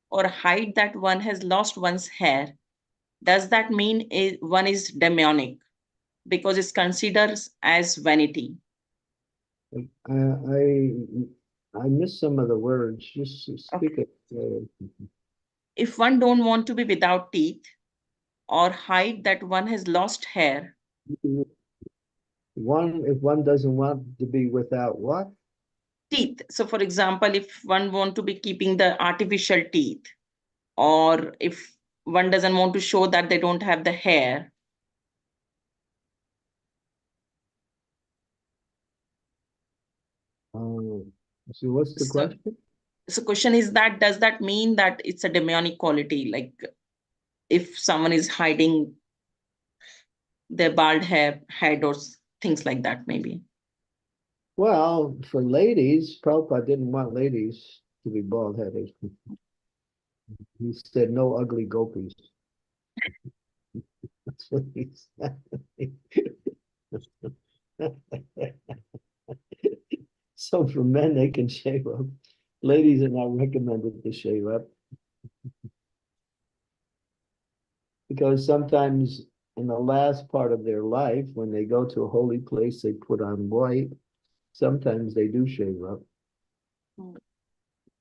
or hide that one has lost one's hair, does that mean one is demonic because it's considered as vanity? I missed some of the words. Just speak it. If one don't want to be without teeth or hide that one has lost hair, If one doesn't want to be without what? teeth. So for example, if one want to be keeping the artificial teeth, or if one doesn't want to show that they don't have the hair. So what's the question? So question is that, does that mean that it's a demonic quality? Like if someone is hiding their bald head or things like that, maybe. Well, for ladies, Prabhupada didn't want ladies to be bald-headed. He said, no ugly gopis. That's what he said. So for men, they can shave up. Ladies are not recommended to shave up. Because sometimes in the last part of their life, when they go to a holy place, they put on white. Sometimes they do shave up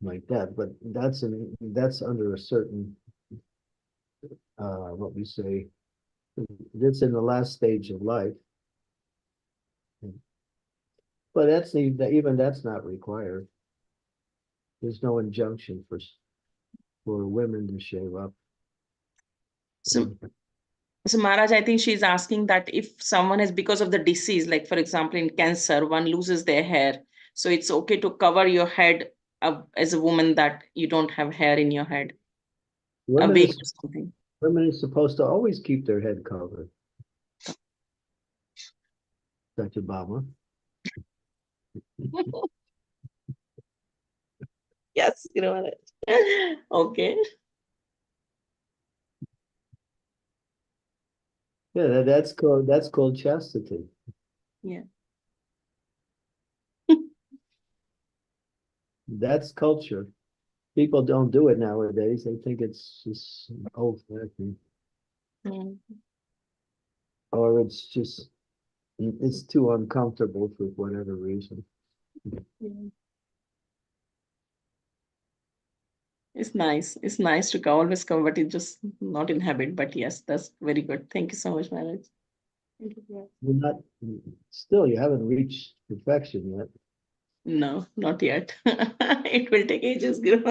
like that, but that's under a certain what we say, that's in the last stage of life. But even that's not required. There's no injunction for women to shave up. So Maharaj, I think she's asking that if someone is, because of the disease, like for example, in cancer, one loses their hair. So it's okay to cover your head as a woman that you don't have hair in your head. Women or something. Women are supposed to always keep their head covered. Dr. Baba. Yes, you know what? Okay. Yeah, that's called chastity. Yeah. That's culture. People don't do it nowadays. They think it's just old-fashioned. Or it's too uncomfortable for whatever reason. It's nice. It's nice to always come, but it's just not in habit. But yes, that's very good. Thank you so much, Maharaj. Thank you. You haven't reached perfection yet. No, not yet. It will take ages, Guru.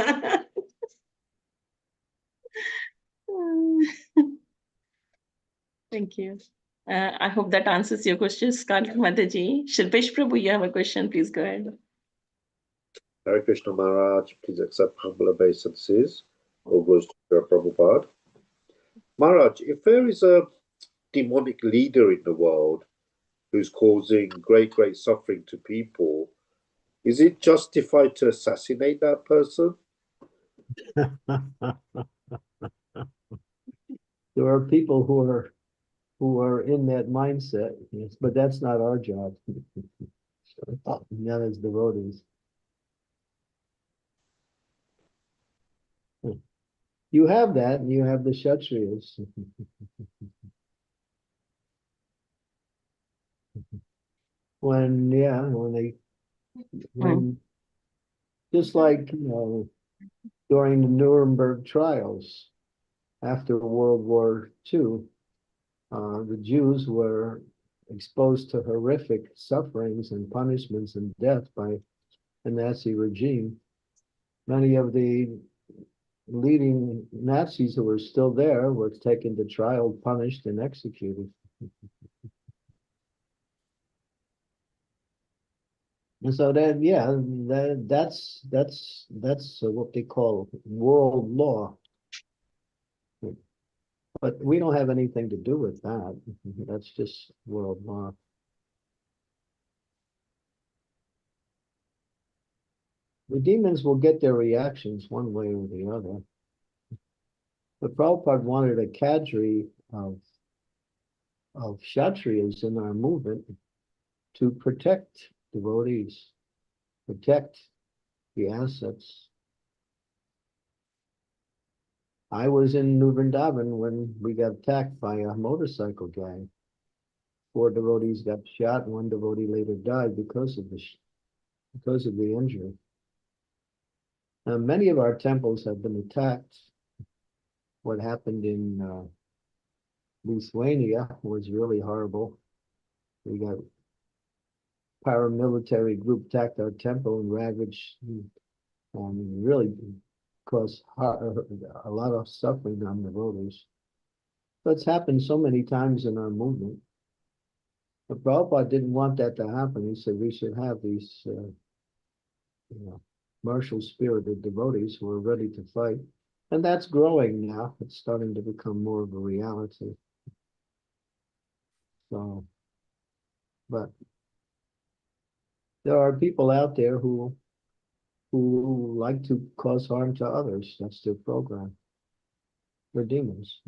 Thank you. I hope that answers your question, Scarlett Mataji. Shilpesh Prabhu, you have a question. Please go ahead. Hare Krishna Maharaj, please accept humble obeisances. All goes to Srila Prabhupada. Maharaj, if there is a demonic leader in the world who's causing great suffering to people, is it justified to assassinate that person? There are people who are in that mindset, yes, but that's not our job. Not as devotees. You have that, and you have the Kshatriyas. when just like, during the Nuremberg trials after World War II, the Jews were exposed to horrific sufferings and punishments and death by the Nazi regime. Many of the leading Nazis who were still there were taken to trial, punished, and executed. And so that's what they call world law. But we don't have anything to do with that. That's just world law. The demons will get their reactions one way or the other. But Prabhupada wanted a cadre of Kshatriyas in our movement to protect devotees, protect the assets. I was in New Vrindavan when we got attacked by a motorcycle gang. 4 devotees got shot, and 1 devotee later died because of the injury. Now, many of our temples have been attacked. What happened in Lithuania was really horrible. We got paramilitary group attacked our temple and ravaged and really caused a lot of suffering on the devotees. That's happened so many times in our movement. But Prabhupada didn't want that to happen. He said we should have these martial spirited devotees who are ready to fight. And that's growing now. It's starting to become more of a reality. So, but there are people out there who like to cause harm to others. That's their program. They're demons.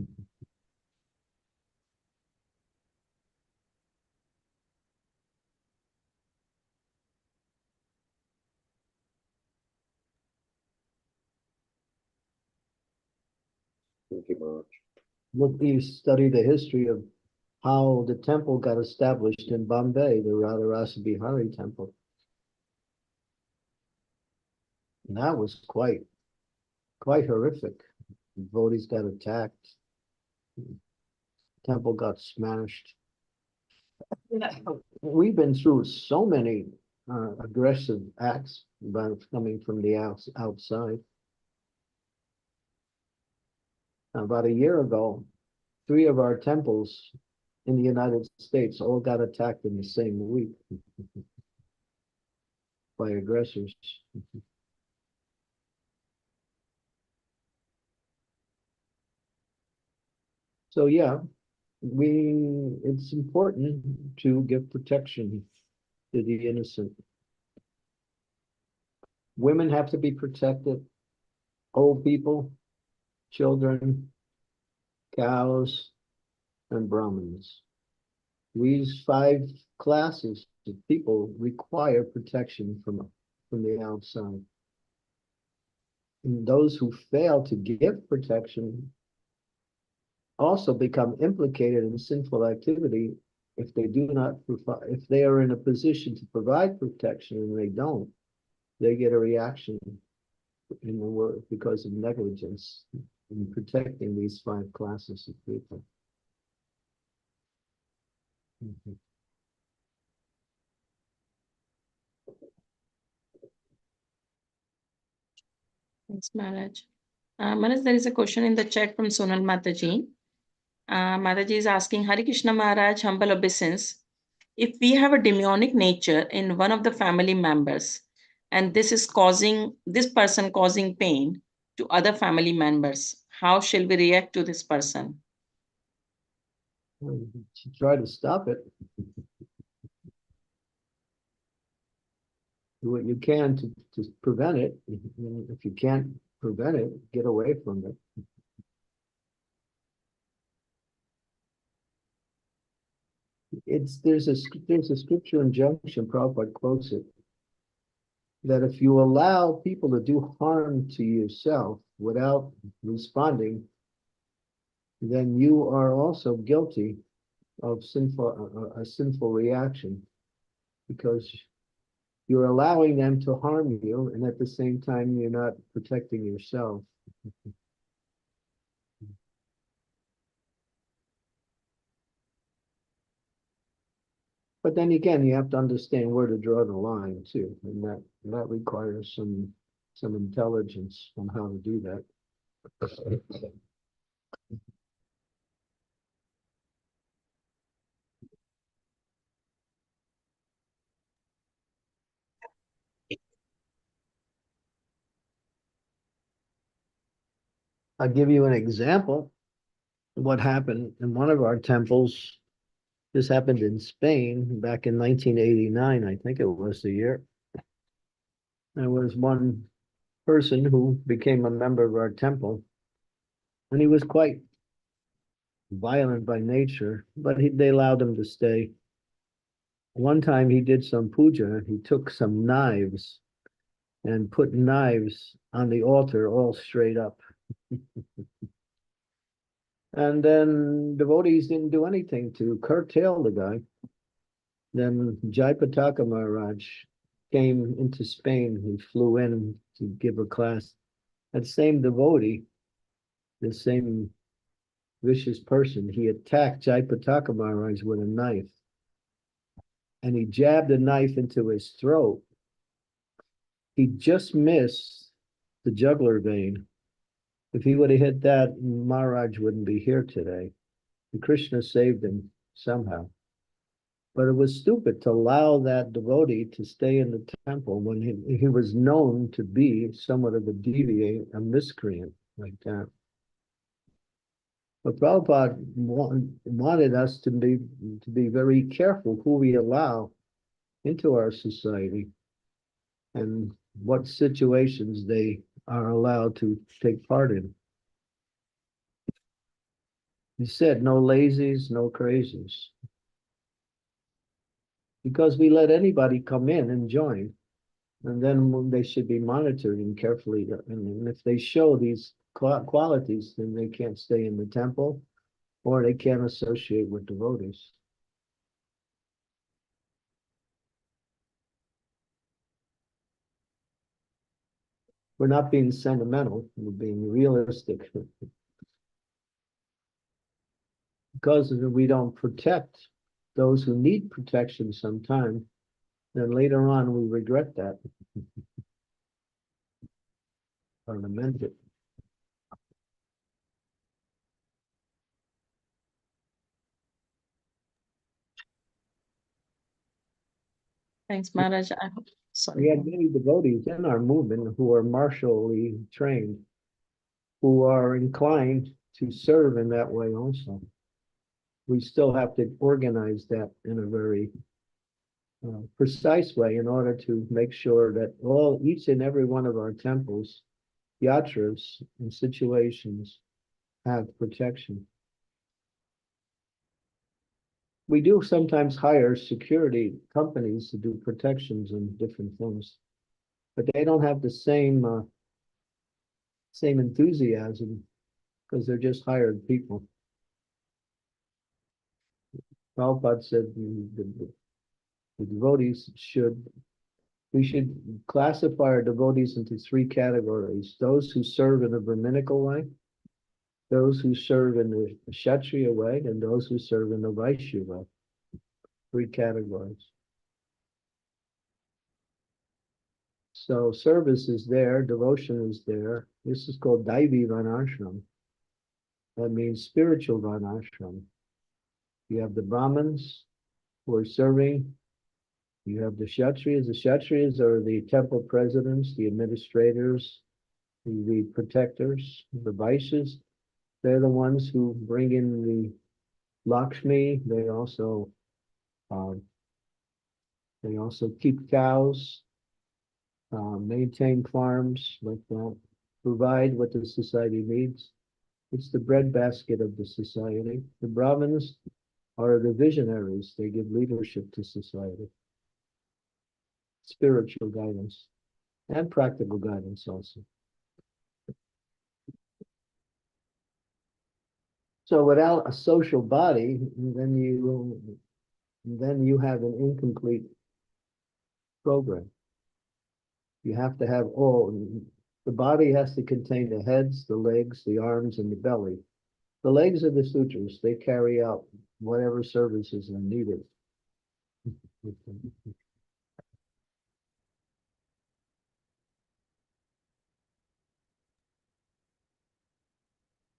Thank you, Maharaj. Look, you study the history of how the temple got established in Bombay, the Radharasa Bihari temple. And that was quite horrific. The devotees got attacked. The temple got smashed. We've been through so many aggressive acts coming from the outside. About a year ago, 3 of our temples in the United States all got attacked in the same week by aggressors. So yeah, it's important to give protection to the innocent. Women have to be protected, old people, children, cows, and Brahmins. These 5 classes of people require protection from the outside. And those who fail to give protection also become implicated in sinful activity if they do not provide, if they are in a position to provide protection and they don't, they get a reaction in the world because of negligence in protecting these 5 classes of people. Thanks, Maharaj. Maharaj, there is a question in the chat from Sonal Mataji. Mataji is asking, Hare Krishna Maharaj, humble obeisance. If we have a demonic nature in one of the family members, and this person causing pain to other family members, how shall we react to this person? Try to stop it. Do what you can to prevent it. If you can't prevent it, get away from it. There's a scripture injunction, Prabhupada quotes it, that if you allow people to do harm to yourself without responding, then you are also guilty of a sinful reaction, because you're allowing them to harm you, and at the same time, you're not protecting yourself. But then again, you have to understand where to draw the line too, and that requires some intelligence on how to do that. I'll give you an example of what happened in one of our temples. This happened in Spain back in 1989, I think it was the year. There was one person who became a member of our temple, And he was quite violent by nature, but they allowed him to stay. One time he did some puja, he took some knives and put knives on the altar all straight up. And then devotees didn't do anything to curtail the guy. Then Jaipataka Maharaj came into Spain. He flew in to give a class. That same devotee, the same vicious person, he attacked Jaipataka Maharaj with a knife. And he jabbed a knife into his throat. He just missed the jugular vein. If he would have hit that, Maharaj wouldn't be here today. And Krishna saved him somehow. But it was stupid to allow that devotee to stay in the temple when he was known to be somewhat of a deviant, a miscreant like that. But Prabhupada wanted us to be very careful who we allow into our society and what situations they are allowed to take part in. He said, no lazies, no crazies. Because we let anybody come in and join, and then they should be monitored and carefully. And if they show these qualities, then they can't stay in the temple, or they can't associate with devotees. We're not being sentimental, we're being realistic. Because we don't protect those who need protection sometime, then later on we regret that or lament it. Thanks, Maharaj. We Sorry. have many devotees in our movement who are martially trained, who are inclined to serve in that way also. We still have to organize that in a very precise way in order to make sure that each and every one of our temples, yatras, and situations have protection. We do sometimes hire security companies to do protections and different things, but they don't have the same enthusiasm because they're just hired people. Prabhupada said the devotees we should classify our devotees into three categories: those who serve in a Brahminical way, those who serve in the Kshatriya way, and those who serve in the Vaishya way. Three categories. So service is there, devotion is there. This is called Daivi Varnashram. That means spiritual Varnashram. You have the Brahmins who are serving. You have the Kshatriyas. The Kshatriyas are the temple presidents, the administrators, the protectors. The Vaishyas, they're the ones who bring in the Lakshmi. They also keep cows, maintain farms like that, provide what the society needs. It's the breadbasket of the society. The Brahmins are the visionaries. They give leadership to society. Spiritual guidance and practical guidance also. So without a social body, then you have an incomplete program. You have to have the body has to contain the heads, the legs, the arms, and the belly. The legs are the sutras. They carry out whatever services are needed.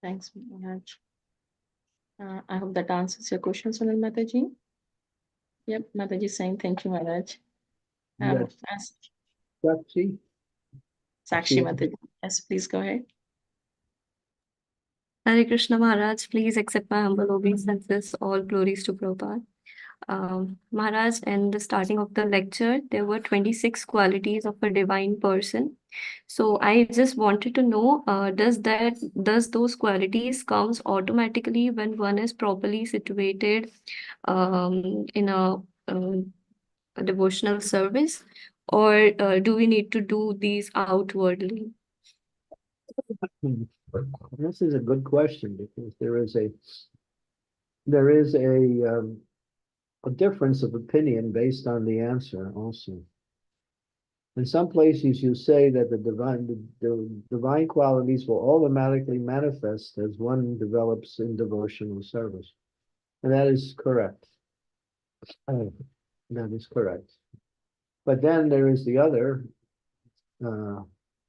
Thanks, Maharaj. I hope that answers your question, Sonal Mataji. Yep, Mataji saying thank you, Maharaj. Yes. Sakshi? Sakshi Mataji. Yes, please go ahead. Hare Krishna Maharaj, please accept my humble obeisances. All glories to Prabhupada. Maharaj, in the starting of the lecture, there were 26 qualities of a divine person. So I just wanted to know, does those qualities comes automatically when one is properly situated in a devotional service, or do we need to do these outwardly? This is a good question because there is a difference of opinion based on the answer also. In some places, you say that the divine qualities will automatically manifest as one develops in devotional service. And that is correct. That is correct. But then there is the other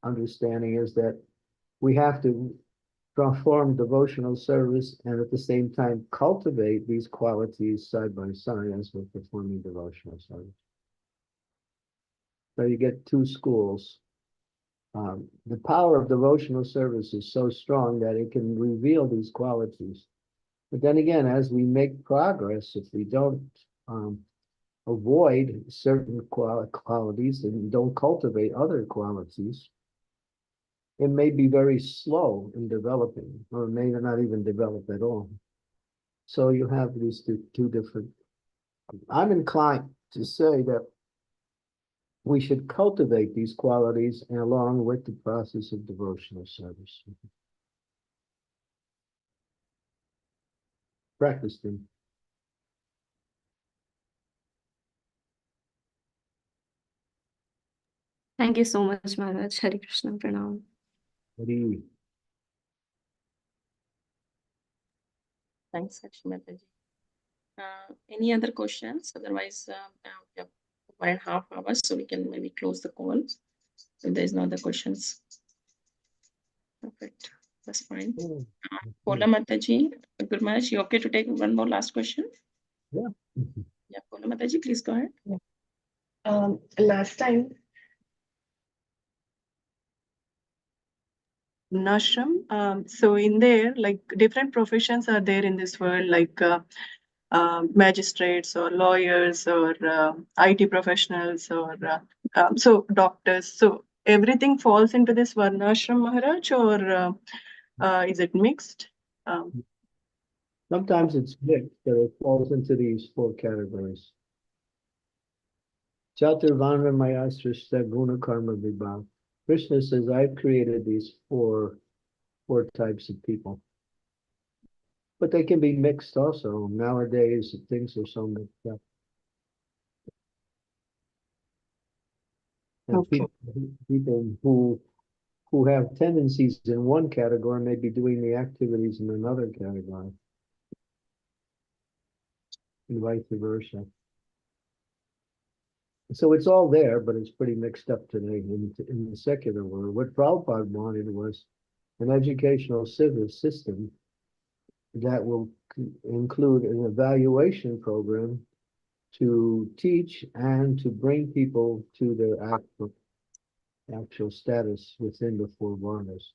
understanding is that we have to perform devotional service and at the same time cultivate these qualities side by side as we're performing devotional service. So you get two schools. The power of devotional service is so strong that it can reveal these qualities. But then again, as we make progress, if we don't avoid certain qualities and don't cultivate other qualities, it may be very slow in developing, or may not even develop at all. So you have these two different. I'm inclined to say that we should cultivate these qualities along with the process of devotional service. Practice them. Thank you so much, Maharaj. Hare Krishna Pranam. Hari. Thanks, Lakshmi Mataji. Any other questions? Otherwise, we have 1.5 hours, so we can maybe close the call if there is no other questions. Perfect. That's fine. Pola Mataji, Guru Maharaj, you okay to take one more last question? Yeah. Yeah, Pola Mataji, please go ahead. Last time, Nashram, so in there, like different professions are there in this world, like magistrates or lawyers or IT professionals or so doctors. So everything falls into this Varnashram, Maharaj, or is it mixed? Sometimes it's mixed, but it falls into these four categories. Chaturvana Mayasrishta Guna Karma Vibhav. Krishna says, I've created these four types of people. But they can be mixed also. Nowadays, things are so mixed up. And Okay. people who have tendencies in one category may be doing the activities in another category. And vice versa. So it's all there, but it's pretty mixed up today in the secular world. What Prabhupada wanted was an educational system that will include an evaluation program to teach and to bring people to their actual status within the four varnas.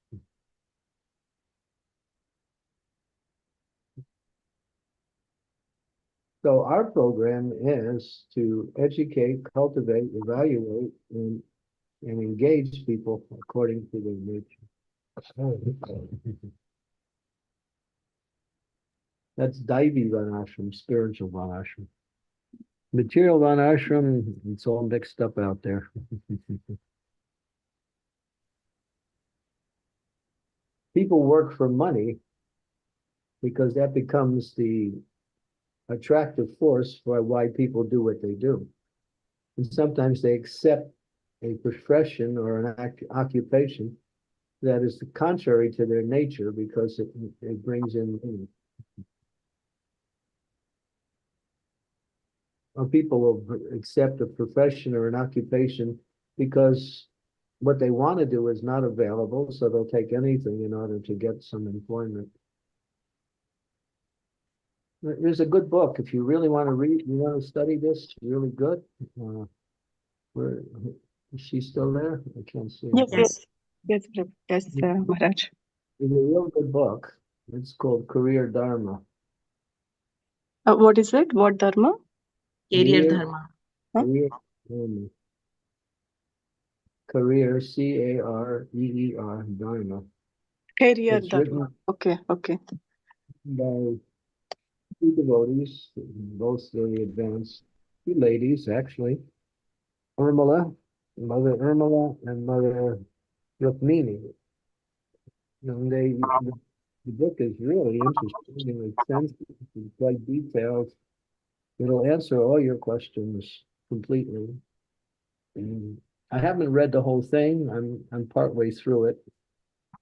So our program is to educate, cultivate, evaluate, and engage people according to their nature. That's Daivi Varnashram, spiritual Varnashram. Material Varnashram, it's all mixed up out there. People work for money because that becomes the attractive force for why people do what they do. And sometimes they accept a profession or an occupation that is contrary to their nature because it brings in money. Or people will accept a profession or an occupation because what they want to do is not available, so they'll take anything in order to get some employment. There's a good book if you really want to read, you want to study this, really good. Where is she still there? I can't see her. Yes, Maharaj. It's a real good book. It's called Career Dharma. What is it? What dharma? Career Dharma. Huh? Career Dharma. career, Career, Dharma. Career It's Dharma. written Okay, okay. by two devotees, both very advanced, two ladies actually, Mother Urmila and Mother Rukmini. And the book is really interesting and extensive, it's quite detailed. It'll answer all your questions completely. And I haven't read the whole thing. I'm partway through it.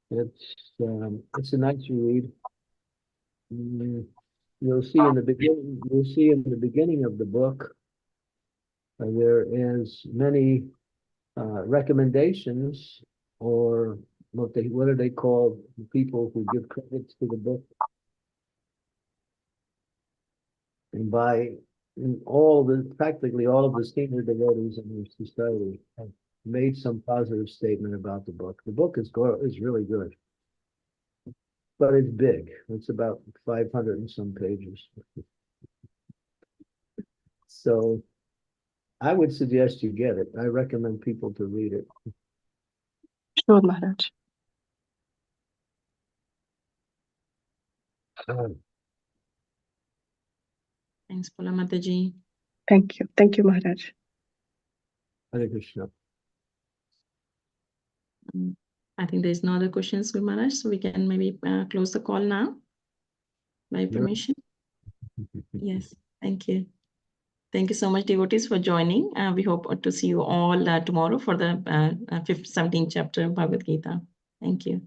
It's a nice read. You'll see in the beginning of the book, there is many recommendations, or what are they called? People who give credits to the book. And practically all of the senior devotees in the society have made some positive statement about the book. The book is really good, but it's big. It's about 500 and some pages. So I would suggest you get it. I recommend people to read it. Sure, Maharaj. Thanks, Pula Mataji. Thank you. Thank you, Maharaj. Hare Krishna. I think there's no other questions, Guru Maharaj, so we can maybe close the call now by permission. Yes, thank you. Thank you so much, devotees, for joining. We hope to see you all tomorrow for the 17th chapter of Bhagavad Gita. Thank you.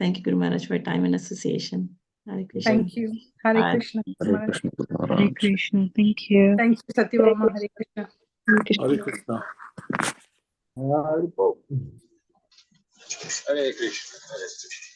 Thank you, Guru Maharaj, for your time and association. Hare Krishna. Thank you. Hare Bye. Krishna. Hare Krishna. Hare Krishna. Thank you. Thank you, Satyabhama. Hare Krishna. Hare Krishna. Hare Hare Krishna. Hare Krishna.